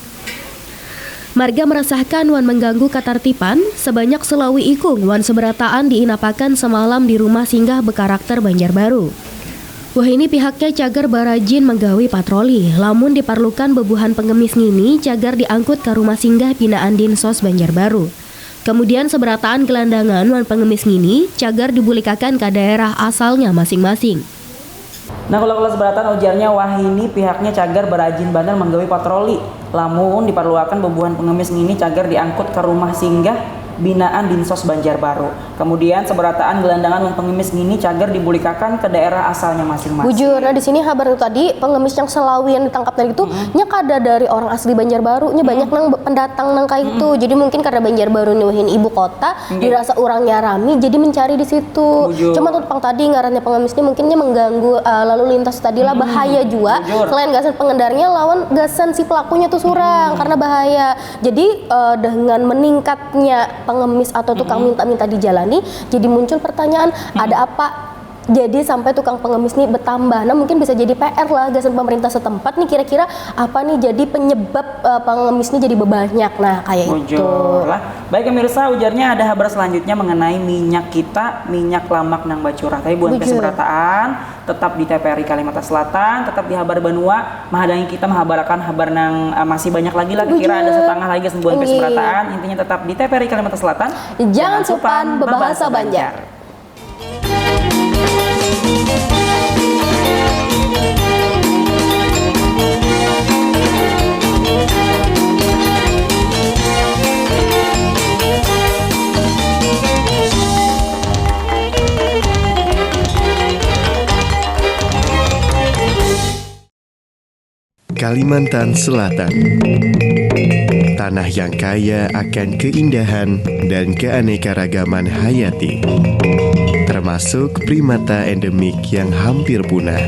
Marga meresahkan wan mengganggu ketertiban sebanyak selawi ikung wan seberataan diinapakan semalam di rumah singgah berkarakter Banjarbaru. Wah ini pihaknya cagar barajin menggawi patroli, lamun diperlukan bebuhan pengemis ngini cagar diangkut ke rumah singgah binaan Dinsos Banjarbaru. Kemudian seberataan gelandangan wan pengemis ngini cagar dibulikakan ke daerah asalnya masing-masing. Nah kalau seberatan ujarnya wah ini pihaknya cagar berajin bandar menggawi patroli, lamun diperlukan bebuhan pengemis ngini cagar diangkut ke rumah singgah binaan Dinsos Banjarbaru. Kemudian seberataan gelandangan wan pengemis ngini cagar dibulikakan ke daerah asalnya masing-masing. Bujur, nah di sini kabar tadi pengemis yang selawi yang ditangkap tadi itu nya kada dari orang asli Banjarbaru, nya banyak nang pendatang nang kayak itu. Jadi mungkin karena Banjarbaru nyuhin ibu kota, dirasa orangnya rame jadi mencari di situ. Cuma tuh tadi ngarannya pengemis ini mungkinnya mengganggu lalu lintas tadilah bahaya juga. Selain gasan pengendarnya lawan gasan si pelakunya tuh surang karena bahaya. Jadi dengan meningkatnya pengemis atau tukang minta-minta dijalani, jadi muncul pertanyaan ada apa jadi sampai tukang pengemis nih bertambah. Nah mungkin bisa jadi PR lah gasan pemerintah setempat nih, kira-kira apa nih jadi penyebab pengemis nih jadi banyak. Nah kayak itu. Lah. Baik pemirsa, ujarnya ada kabar selanjutnya mengenai minyak kita, minyak lamak nang bacurah. Tapi bukan keseberataan, tetap di TVRI Kalimantan Selatan, tetap di Habar Banua, mahadangi kita mahabarakan habar nang masih banyak lagi lah, kira ada setengah lagi sembuhan keseberataan. Intinya tetap di TVRI Kalimantan Selatan. Jangan supan berbahasa Banjar. Kalimantan Selatan, tanah yang kaya akan keindahan dan keanekaragaman hayati, termasuk primata endemik yang hampir punah.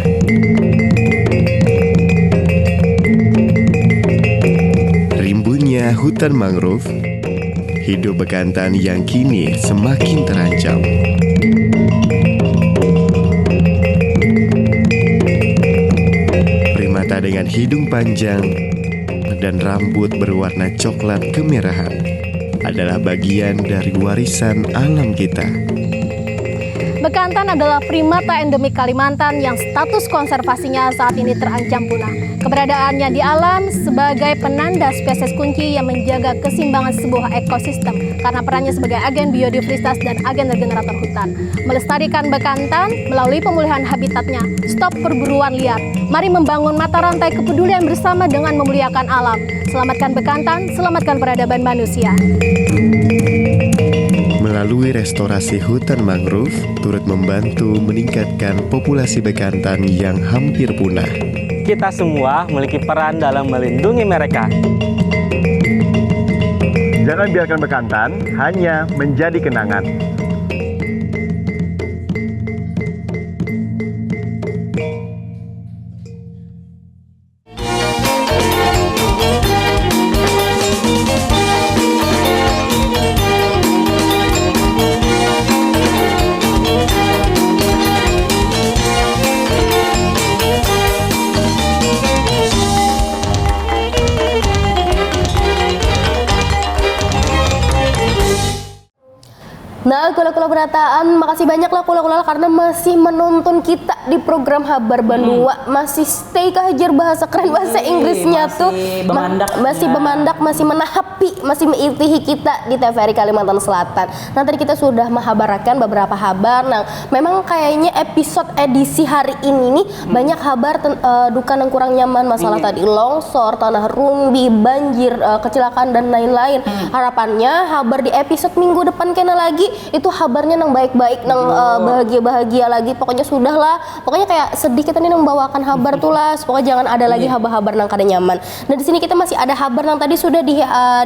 Rimbunnya hutan mangrove, hidup bekantan yang kini semakin terancam. Dengan hidung panjang dan rambut berwarna coklat kemerahan adalah bagian dari warisan alam kita. Bekantan adalah primata endemik Kalimantan yang status konservasinya saat ini terancam punah. Keberadaannya di alam sebagai penanda spesies kunci yang menjaga keseimbangan sebuah ekosistem karena perannya sebagai agen biodiversitas dan agen regenerator hutan. Melestarikan bekantan melalui pemulihan habitatnya, stop perburuan liar. Mari membangun mata rantai kepedulian bersama dengan memuliakan alam. Selamatkan bekantan, selamatkan peradaban manusia. Melalui restorasi hutan mangrove, turut membantu meningkatkan populasi bekantan yang hampir punah. Kita semua memiliki peran dalam melindungi mereka. Jangan biarkan bekantan hanya menjadi kenangan. Nah, kula-kula berataan, makasih banyak lah kula-kula karena masih menonton kita di program Habar Banua, masih stay kehajar bahasa keren bahasa Inggrisnya tuh, masih bemandak, masih menahapi, masih mengitihi kita di TVRI Kalimantan Selatan. Nah, tadi kita sudah menghabarakan beberapa habar. Nah, memang kayaknya episode edisi hari ini nih banyak habar duka yang kurang nyaman, masalah tadi longsor, tanah rumbi, banjir, kecelakaan dan lain-lain. Harapannya habar di episode minggu depan kena lagi itu kabarnya nang baik-baik, nang bahagia-bahagia lagi. Pokoknya sudah lah, pokoknya kayak sedih kita nih membawakan kabar tuh lah. Pokoknya jangan ada lagi kabar-kabar nang kada nyaman. Nah di sini kita masih ada kabar nang tadi sudah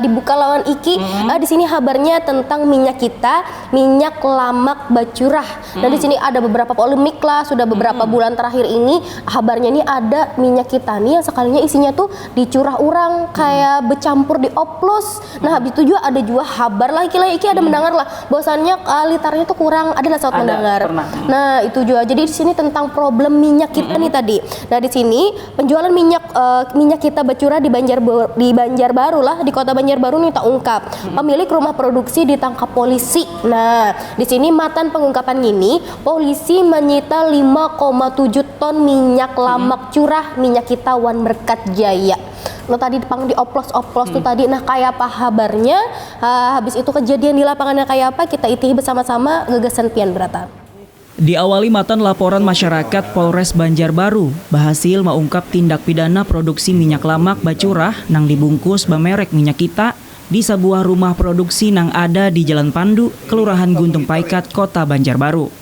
dibuka lawan Iki. Di sini kabarnya tentang minyak kita, minyak lamak bacurah. Dan di sini ada beberapa polemik lah, sudah beberapa bulan terakhir ini kabarnya nih ada minyak kita nih yang sekalinya isinya tuh dicurah orang kayak bercampur dioplos. Nah habis itu juga ada kabar lah Iki ada mendengar lah bahwasannya liternya tuh kurang, adalah saat mendengar. Nah itu juga jadi di sini tentang problem minyak kita nih tadi. Nah di sini penjualan minyak kita bacurah di Banjarbaru lah, di kota Banjarbaru nih tak ungkap. Pemilik rumah produksi ditangkap polisi. Nah di sini matan pengungkapan ini polisi menyita 5,7 ton minyak lamak curah minyak kita Wan Berkat Jaya. Lo tadi dioplos-oplos tuh tadi. Nah kayak apa kabarnya? Habis itu kejadian di lapangannya kayak apa? Kita itihi bersama-sama gagasan pian berata. Diawali matan laporan masyarakat Polres Banjarbaru berhasil mengungkap tindak pidana produksi minyak lamak bacurah nang dibungkus bamerek minyak kita di sebuah rumah produksi nang ada di Jalan Pandu, Kelurahan Guntung Paikat, Kota Banjarbaru.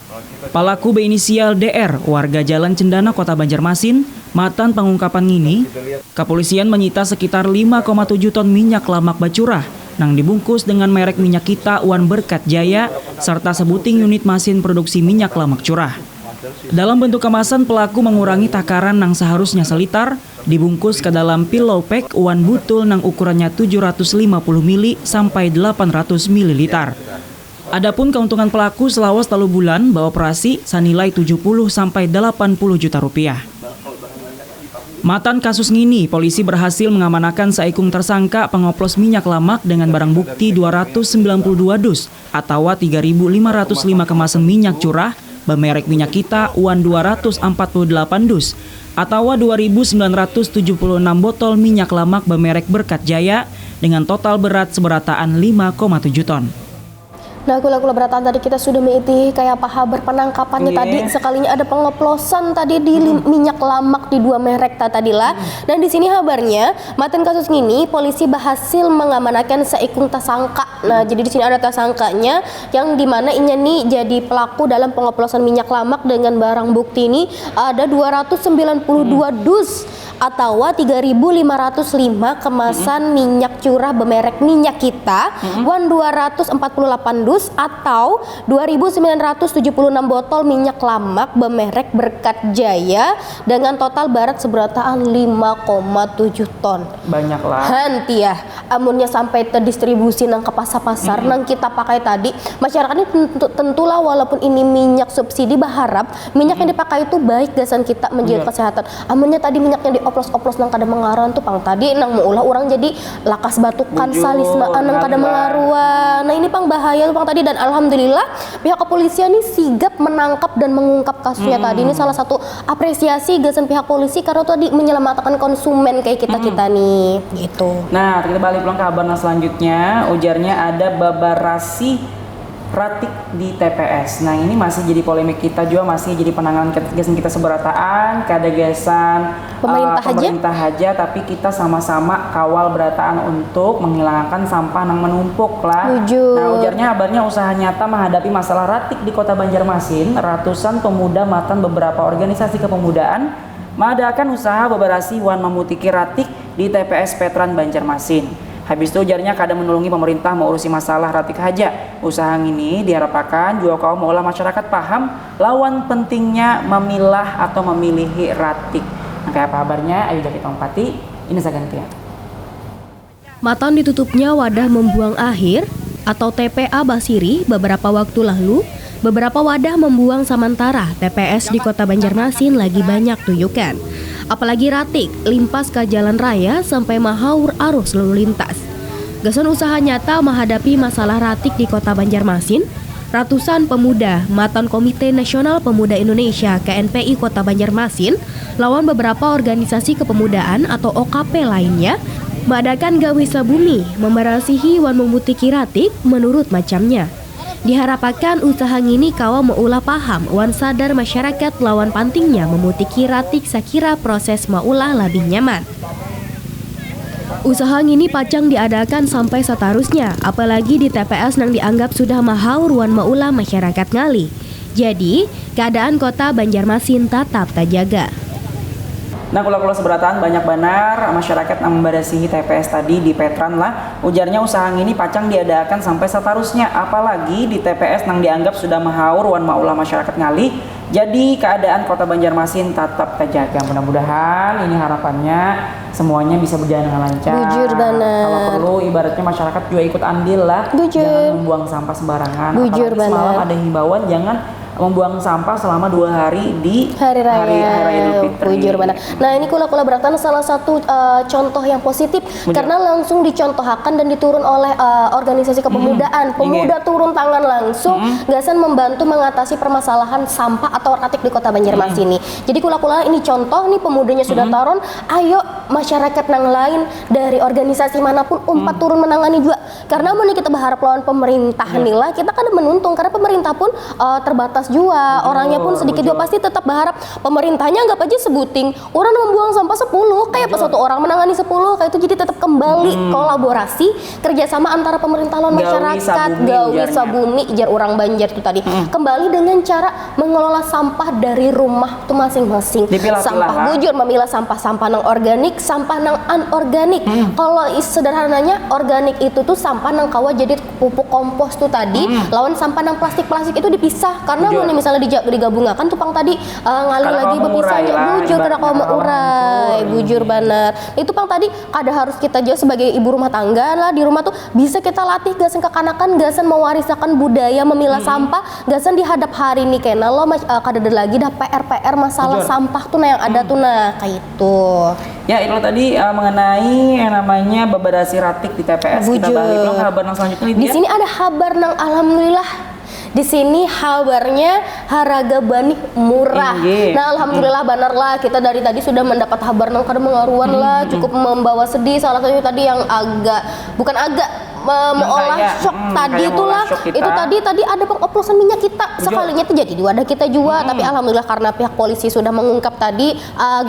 Pelaku berinisial DR, warga Jalan Cendana, Kota Banjarmasin. Matan pengungkapan ini, kepolisian menyita sekitar 5,7 ton minyak lamak bacurah nang dibungkus dengan merek minyak kita Wan Berkat Jaya serta sebuting unit mesin produksi minyak lamak curah. Dalam bentuk kemasan, pelaku mengurangi takaran nang seharusnya selitar, dibungkus ke dalam pillow pack Wan Butul nang ukurannya 750 ml sampai 800 ml. Adapun keuntungan pelaku selawas telu bulan beroperasi senilai 70 sampai 80 juta rupiah. Matan kasus ngini, polisi berhasil mengamankan saikung tersangka pengoplos minyak lamak dengan barang bukti 292 dus atau 3.505 kemasan minyak curah bermerek minyak kita UAN 248 dus atau 2.976 botol minyak lamak bermerek Berkat Jaya dengan total berat seberataan 5,7 ton. Nah, kula beratan tadi kita sudah mengikuti kayak paha berpenangkapannya tadi, sekalinya ada pengoplosan tadi di minyak lamak di 2 merek tadi lah. Dan di sini kabarnya matan kasus ini polisi berhasil mengamankan seikung tersangka. Nah, jadi di sini ada tersangkanya yang dimana ini jadi pelaku dalam pengoplosan minyak lamak dengan barang bukti ini ada 292 dus atau 3.505 kemasan minyak curah bermerek minyak kita, UAN 248 dus atau 2.976 botol minyak lamak bermerek Berkat Jaya dengan total berat seberataan 5,7 ton. Banyak lah. Henti ya, amunnya sampai terdistribusi nang ke pasar-pasar nang kita pakai tadi, masyarakat ini tentulah walaupun ini minyak subsidi berharap minyak yang dipakai itu baik gasan kita menjaga kesehatan. Amunnya tadi minyak yang dioplos-oplos nang kada mengaruan tuh pang tadi nang meulah orang jadi lakas batukan salismaan nang kada mengaruan. Nah, ini pang bahaya tuh pang tadi, dan alhamdulillah pihak kepolisian ini sigap menangkap dan mengungkap kasusnya tadi. Ini salah satu apresiasi gasan pihak polisi karena tadi menyelamatkan konsumen kayak kita-kita nih gitu. Nah, kita balik pulang ke kabar selanjutnya. Ujarnya ada babarasi ratik di TPS. Nah, ini masih jadi polemik kita juga, masih jadi penanganan gasan kita seberataan, kada gasan pemerintah aja, tapi kita sama-sama kawal berataan untuk menghilangkan sampah yang menumpuk lah. Nah, ujarnya kabarnya usaha nyata menghadapi masalah ratik di Kota Banjarmasin. Ratusan pemuda matan beberapa organisasi kepemudaan mengadakan usaha babarasi wan memutiki ratik di TPS Petran Banjarmasin. Habis itu ujarnya kada menolongi pemerintah mengurusi masalah ratik haja. Usaha ini diharapkan juga kaum maulah masyarakat paham lawan pentingnya memilah atau memilihi ratik. Nah, kayak apa kabarnya? Ayo jadi tompati. Ini saya gantian. Matan ditutupnya wadah membuang akhir atau TPA Basiri beberapa waktu lalu. Beberapa wadah membuang sementara TPS di Kota Banjarmasin lagi banyak tuyukan. Apalagi ratik, limpas ke jalan raya sampai mahaur arus lalu lintas. Gasan usaha nyata menghadapi masalah ratik di Kota Banjarmasin. Ratusan pemuda matan Komite Nasional Pemuda Indonesia KNPI Kota Banjarmasin lawan beberapa organisasi kepemudaan atau OKP lainnya mengadakan gawe sabumi memberasihi wan memutiki ratik menurut macamnya. Diharapkan usaha ini kawa meulah paham wan sadar masyarakat lawan pentingnya memutiki ratik sakira proses maulah lebih nyaman. Usaha ini pacang diadakan sampai seterusnya, apalagi di TPS yang dianggap sudah mahaur wan maulah masyarakat ngali. Jadi, keadaan Kota Banjarmasin tetap terjaga. Nah, kula seberatan banyak benar masyarakat yang membarasihi TPS tadi di Petran lah. Ujarnya usaha ini pacang diadakan sampai seterusnya, apalagi di TPS yang dianggap sudah mahaur wan maulah masyarakat ngali. Jadi keadaan Kota Banjarmasin tetap terjaga. Mudah-mudahan ini harapannya semuanya bisa berjalan dengan lancar. Bujur benar. Kalau perlu ibaratnya masyarakat juga ikut andil lah. Jangan membuang sampah sembarangan. Bujur apalagi semalam ada himbauan jangan membuang sampah selama 2 hari di hari raya Idul Fitri. Bujur benar. Nah, ini kula beratan salah satu contoh yang positif karena langsung dicontohkan dan diturun oleh organisasi kepemudaan. Pemuda turun tangan langsung gasan membantu mengatasi permasalahan sampah atau ratik di Kota Banjarmasin ini. Jadi kula ini contoh nih, pemudanya sudah turun, ayo masyarakat yang lain dari organisasi manapun umpat turun menangani juga. Karena mau kita berharap lawan pemerintah nih lah, kita kan menuntung karena pemerintah pun terbatas juga, orangnya pun sedikit juga, pasti tetap berharap pemerintahnya anggap aja sebuting orang membuang sampah 10 kayak pas satu orang menangani 10 kayak itu. Jadi tetap kembali kolaborasi kerjasama antara pemerintah lawan masyarakat, gawi sabumi jar orang Banjar itu tadi kembali dengan cara mengelola sampah dari rumah tuh masing-masing. Sampah bujur, memilah sampah-sampah nang organik, sampah nang anorganik. Kalau sederhananya organik itu tuh sampah nang kawa jadi pupuk kompos tuh tadi, lawan sampah nang plastik-plastik itu dipisah karena amun misalnya digabungkan tuh pang tadi ngalih lagi berpisahnya bujur kada kau urai bujur banar. Itu pang tadi kada harus kita juga sebagai ibu rumah tangga lah di rumah tuh bisa kita latih gasan kekanakan, gasan mewarisakan budaya memilah sampah, gasan dihadap hari ini kena lo kada ada lagi dah PR masalah sampah tuh yang ada tuh kayak itu. Ya itu tadi mengenai yang namanya beberasi ratik di TPS. Kita balik dong kabar nang selanjutnya. Di sini ada kabar nang alhamdulillah. Di sini kabarnya harga banih murah. Nah alhamdulillah benar lah kita dari tadi sudah mendapat kabar nang kada mengaruan lah, cukup membawa sedih. Salah satunya tadi yang mengolah shock tadi itulah itu tadi ada pengoplosan minyak kita sekalinya itu jadi di wadah kita juga tapi alhamdulillah karena pihak polisi sudah mengungkap tadi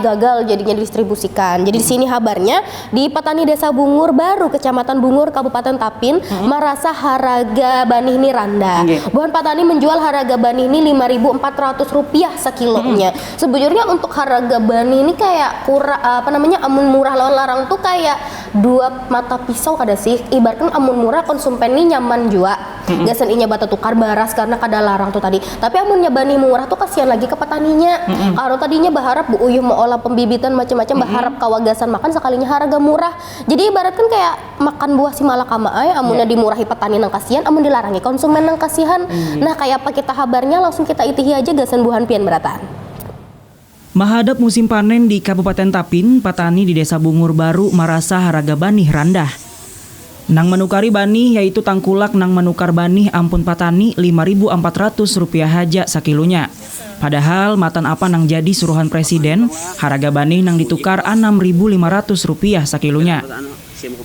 gagal jadinya didistribusikan. Jadi di sini kabarnya di petani Desa Bungur Baru Kecamatan Bungur Kabupaten Tapin merasa harga banih ini rendah. Buhan petani menjual harga banih ini Rp5.400 sekilonya. Sebujurnya untuk harga banih ini kayak amun murah lawan larang tuh kayak dua mata pisau kada sih, ibaratkan amun murah konsumen ini nyaman juga gasan inya bata tukar baras karena kada larang tuh tadi, tapi amun nyabani murah tuh kasihan lagi ke petaninya. Kalau tadinya berharap Bu Uyuh mau olah pembibitan macam-macam berharap kawagasan makan sekalinya harga murah, jadi ibaratkan kayak makan buah si malakama ay amunnya dimurahi petani nang kasihan, amun dilarangi konsumen nang kasihan. Nah kayak apa kita kabarnya langsung kita itihi aja gasan buhan pian beratan. Menghadap musim panen di Kabupaten Tapin, petani di Desa Bungur Baru merasa harga banih rendah. Nang menukari banih yaitu tangkulak nang menukar banih ampun petani Rp5.400 haja sakilunya. Padahal matan apa nang jadi suruhan presiden, harga banih nang ditukar Rp6.500 sakilunya.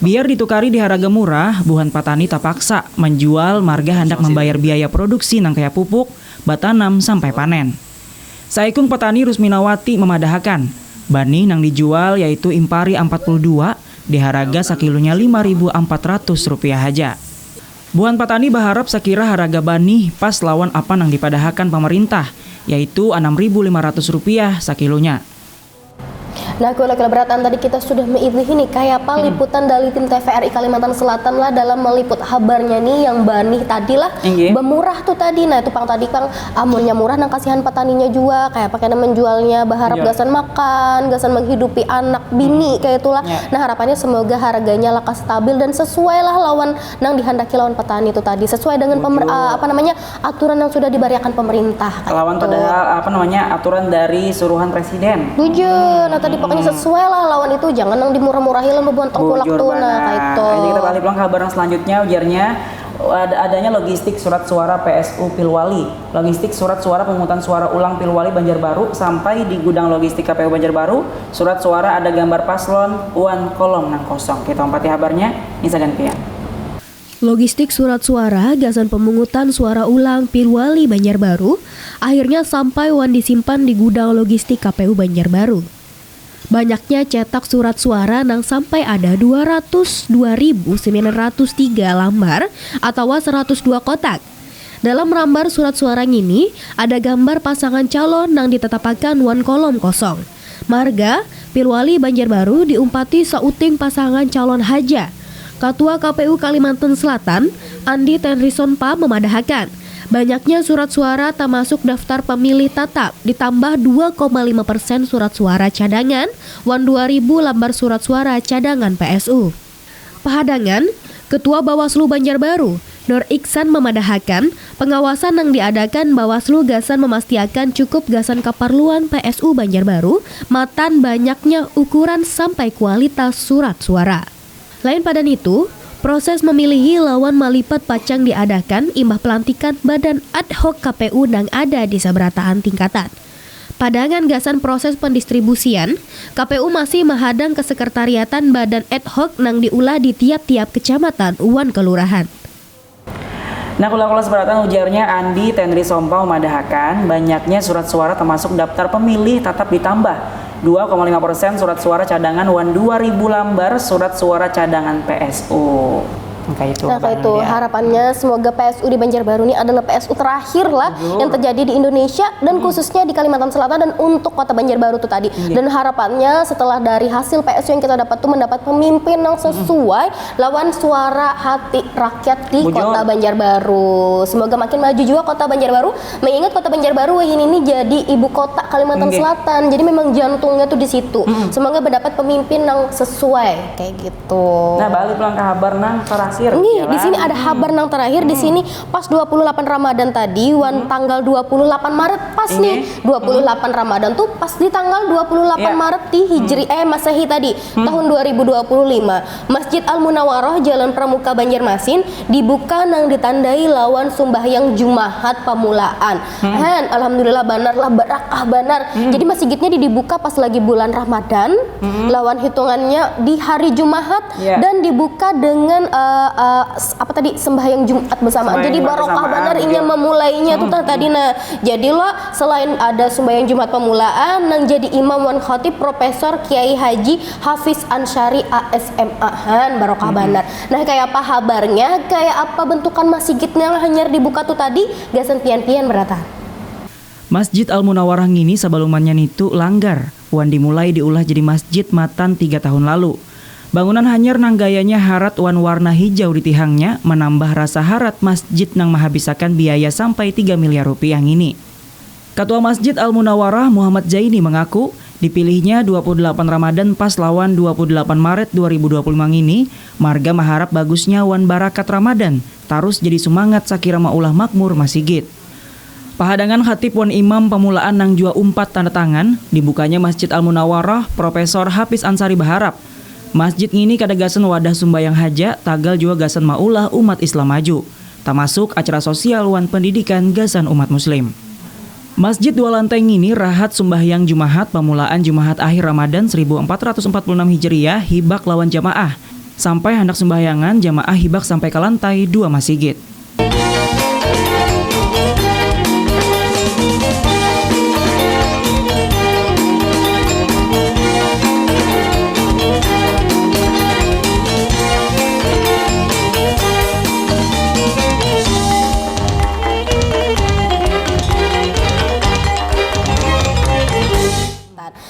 Biar ditukari di harga murah, buhan petani terpaksa menjual marga hendak membayar biaya produksi nang kaya pupuk, batanam sampai panen. Saikung petani Rusminawati memadahkan, banih nang dijual yaitu Impari 42 di harga sakilunya Rp5.400 haja. Buhan petani berharap sekira harga banih pas lawan apa nang dipadahkan pemerintah, yaitu Rp6.500 sakilunya. Nah, kula beratan tadi kita sudah mengikuti nih kayak apa liputan dari tim TVRI Kalimantan Selatan lah dalam meliput kabarnya nih yang banih tadi lah bermurah tuh tadi. Nah itu pang tadi Kang amunnya murah nang kasihan petaninya juga kayak pakai menjualnya berharap gasan makan, gasan menghidupi anak bini kayak itulah. Nah harapannya semoga harganya lakas stabil dan sesuai lah lawan nang dihendaki lawan petani itu tadi, sesuai dengan aturan yang sudah diberikan pemerintah. Lawan pada aturan dari suruhan presiden. Bujur. Nah tadi pokoknya sesuai lah lawan itu, jangan yang dimurah-murahi lah bebuan tengkulak tuh kayak itu. Jadi kita balik pulang kabar yang selanjutnya ujarnya adanya logistik surat suara PSU Pilwali, logistik surat suara pemungutan suara ulang Pilwali Banjarbaru sampai di gudang logistik KPU Banjarbaru, surat suara ada gambar paslon uan kolom nang kosong. Kita empati kabarnya ini gantian. Logistik surat suara gasan pemungutan suara ulang Pilwali Banjarbaru akhirnya sampai wan disimpan di gudang logistik KPU Banjarbaru. Banyaknya cetak surat suara nang sampai ada 202.903 lembar atau 102 kotak. Dalam lembar surat suara ini ada gambar pasangan calon nang ditetapakan wan kolom kosong. Marga Pilwali Banjarbaru diumpati sauting pasangan calon haja. Ketua KPU Kalimantan Selatan Andi Tenrisonpa memadahkan banyaknya surat suara termasuk daftar pemilih tetap ditambah 2,5% surat suara cadangan, 2.000 lembar surat suara cadangan PSU. Pahadangan, Ketua Bawaslu Banjarbaru, Nur Iksan memadahkan pengawasan yang diadakan Bawaslu gasan memastikan cukup gasan keperluan PSU Banjarbaru, matan banyaknya ukuran sampai kualitas surat suara. Lain pada itu, proses memilihi lawan malipat pacang diadakan imbah pelantikan badan ad hoc KPU yang ada di sabarataan tingkatan. Padangan gasan proses pendistribusian, KPU masih menghadang ke sekretariatan badan ad hoc yang diulah di tiap-tiap kecamatan uan kelurahan. Nah, kula seberatan ujarnya Andi Tenrisonpa memadahkan banyaknya surat suara termasuk daftar pemilih tetap ditambah 2,5% surat suara cadangan 2.000 lembar surat suara cadangan PSU. Kayak itu. Nah kayak itu harapannya semoga PSU di Banjarbaru ini adalah PSU terakhir lah yang terjadi di Indonesia dan khususnya di Kalimantan Selatan dan untuk kota Banjarbaru tuh tadi. Dan harapannya setelah dari hasil PSU yang kita dapat tuh mendapat pemimpin yang sesuai lawan suara hati rakyat di kota Banjarbaru. Semoga makin maju juga kota Banjarbaru. Mengingat kota Banjarbaru ini jadi ibu kota Kalimantan Selatan. Jadi memang jantungnya tuh di situ. Semoga mendapat pemimpin yang sesuai kayak gitu. Nah, balik pulang ke kabar nang terakhir. Nih, di sini ada kabar nang terakhir di sini pas 28 Ramadan tadi, tanggal 28 Maret pas nih. 28 Ramadan tuh pas di tanggal 28 Maret di Masehi tadi, tahun 2025. Masjid Al-Munawwarah Jalan Pramuka Banjarmasin dibuka nang ditandai lawan sumbahyang Jumahat pamulaan. Alhamdulillah benar lah barakah benar. Jadi masjidnya dibuka pas lagi bulan Ramadan, lawan hitungannya di hari Jumahat dan dibuka dengan sembahyang Jumat bersama. Jadi barokah benar inya memulainya tuh tadi. Nah, jadilah selain ada sembahyang Jumat pemulaan nang jadi imam wan khatib Profesor Kiai Haji Hafiz Ansyari ASMA barokah benar. Nah, kayak apa kabarnya? Kayak apa bentukan masjidnya yang hanya dibuka tuh tadi? Gasan pian-pian berata. Masjid Al-Munawwarah ini sebelumnya nitu langgar. Wan dimulai diulah jadi masjid matan 3 tahun lalu. Bangunan hanyar nang gayanya harat wan warna hijau di tihangnya menambah rasa harat masjid nang menghabiskan biaya sampai 3 miliar rupiah ini. Ketua Masjid Al-Munawwarah Muhammad Zaini mengaku dipilihnya 28 Ramadan pas lawan 28 Maret 2025 ini, marga maharap bagusnya wan barakat Ramadan, terus jadi semangat sakira maulah makmur masigit. Pahadangan khatib wan imam pemulaan nang jua umpat tanda tangan, dibukanya Masjid Al-Munawwarah Profesor Hafiz Ansari berharap masjid ini kada gasan wadah sumbayang haja, tagal juga gasan maulah umat Islam maju, termasuk acara sosial wan pendidikan gasan umat muslim. Masjid 2 lantai ini rahat sumbahyang Jumahat pemulaan Jumahat akhir Ramadan 1446 Hijriah hibak lawan jamaah. Sampai hendak sembahyangan jamaah hibak sampai ke lantai 2 masjid.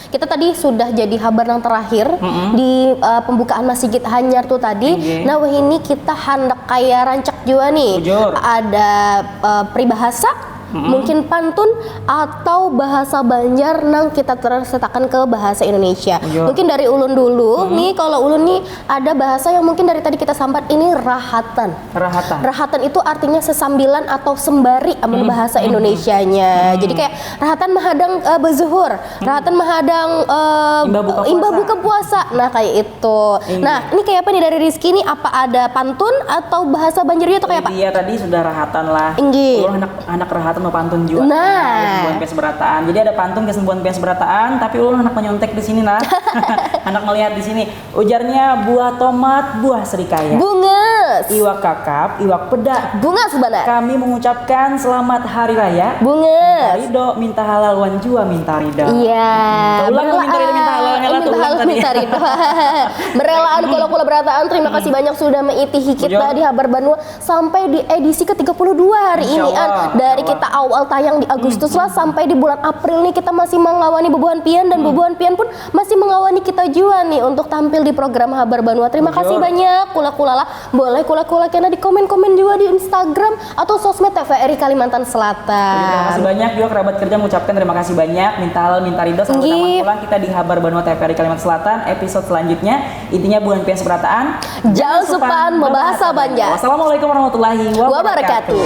Kita tadi sudah jadi kabar yang terakhir di pembukaan Masjid Hanyar tuh tadi. Nah, ini kita hendak kayak rancak juga nih. Ada peribahasa, mungkin pantun atau bahasa Banjar nang kita tersertakan ke bahasa Indonesia. Mungkin dari ulun dulu nih, kalau ulun nih ada bahasa yang mungkin dari tadi kita sambat ini rahatan. Rahatan itu artinya sesambilan atau sembari amun bahasa Indonesianya. Jadi kayak rahatan mahadang bezuhur, rahatan mahadang imbah buka puasa. Nah, kayak itu. Nah, ini kayak apa nih dari Rizky nih? Apa ada pantun atau bahasa Banjarnya atau kayak apa? Iya, tadi sudah rahatan lah. Anak rahatan mau pantun juga. Kesembuhan pias berataan. Jadi ada pantun kesembuhan pias berataan, tapi ulun anak menyontek di sini lah. Anak melihat di sini. Ujarnya buah tomat, buah serikaya. Bunges. Iwak kakap, iwak peda. Bunga sebenarnya. Kami mengucapkan selamat hari raya. Bunges. Ridho, minta halal wan jua minta ridho. Iya. Ulang minta ridho, minta halal. Minta ridho. Berelaan kula berataan. Terima kasih banyak sudah mengitihi kita di Habar Banua sampai di edisi ke-32 hari ini. Dari kita awal tayang di Agustus lah sampai di bulan April nih kita masih mengawani Bubuhan Pian dan Bubuhan Pian pun masih mengawani kita juga nih untuk tampil di program Habar Banua. Terima kasih banyak kula-kula lah. Boleh kula-kula kena di komen-komen juga di Instagram atau sosmed TVRI Kalimantan Selatan. Terima kasih banyak juga kerabat kerja mengucapkan terima kasih banyak. Minta halal minta ridho sampai tamat pulang kita di Habar Banua TVRI Kalimantan Selatan episode selanjutnya. Intinya Bubuhan Pian seberataan. Jangan supan membahasa Banjar. Wassalamualaikum warahmatullahi wabarakatuh.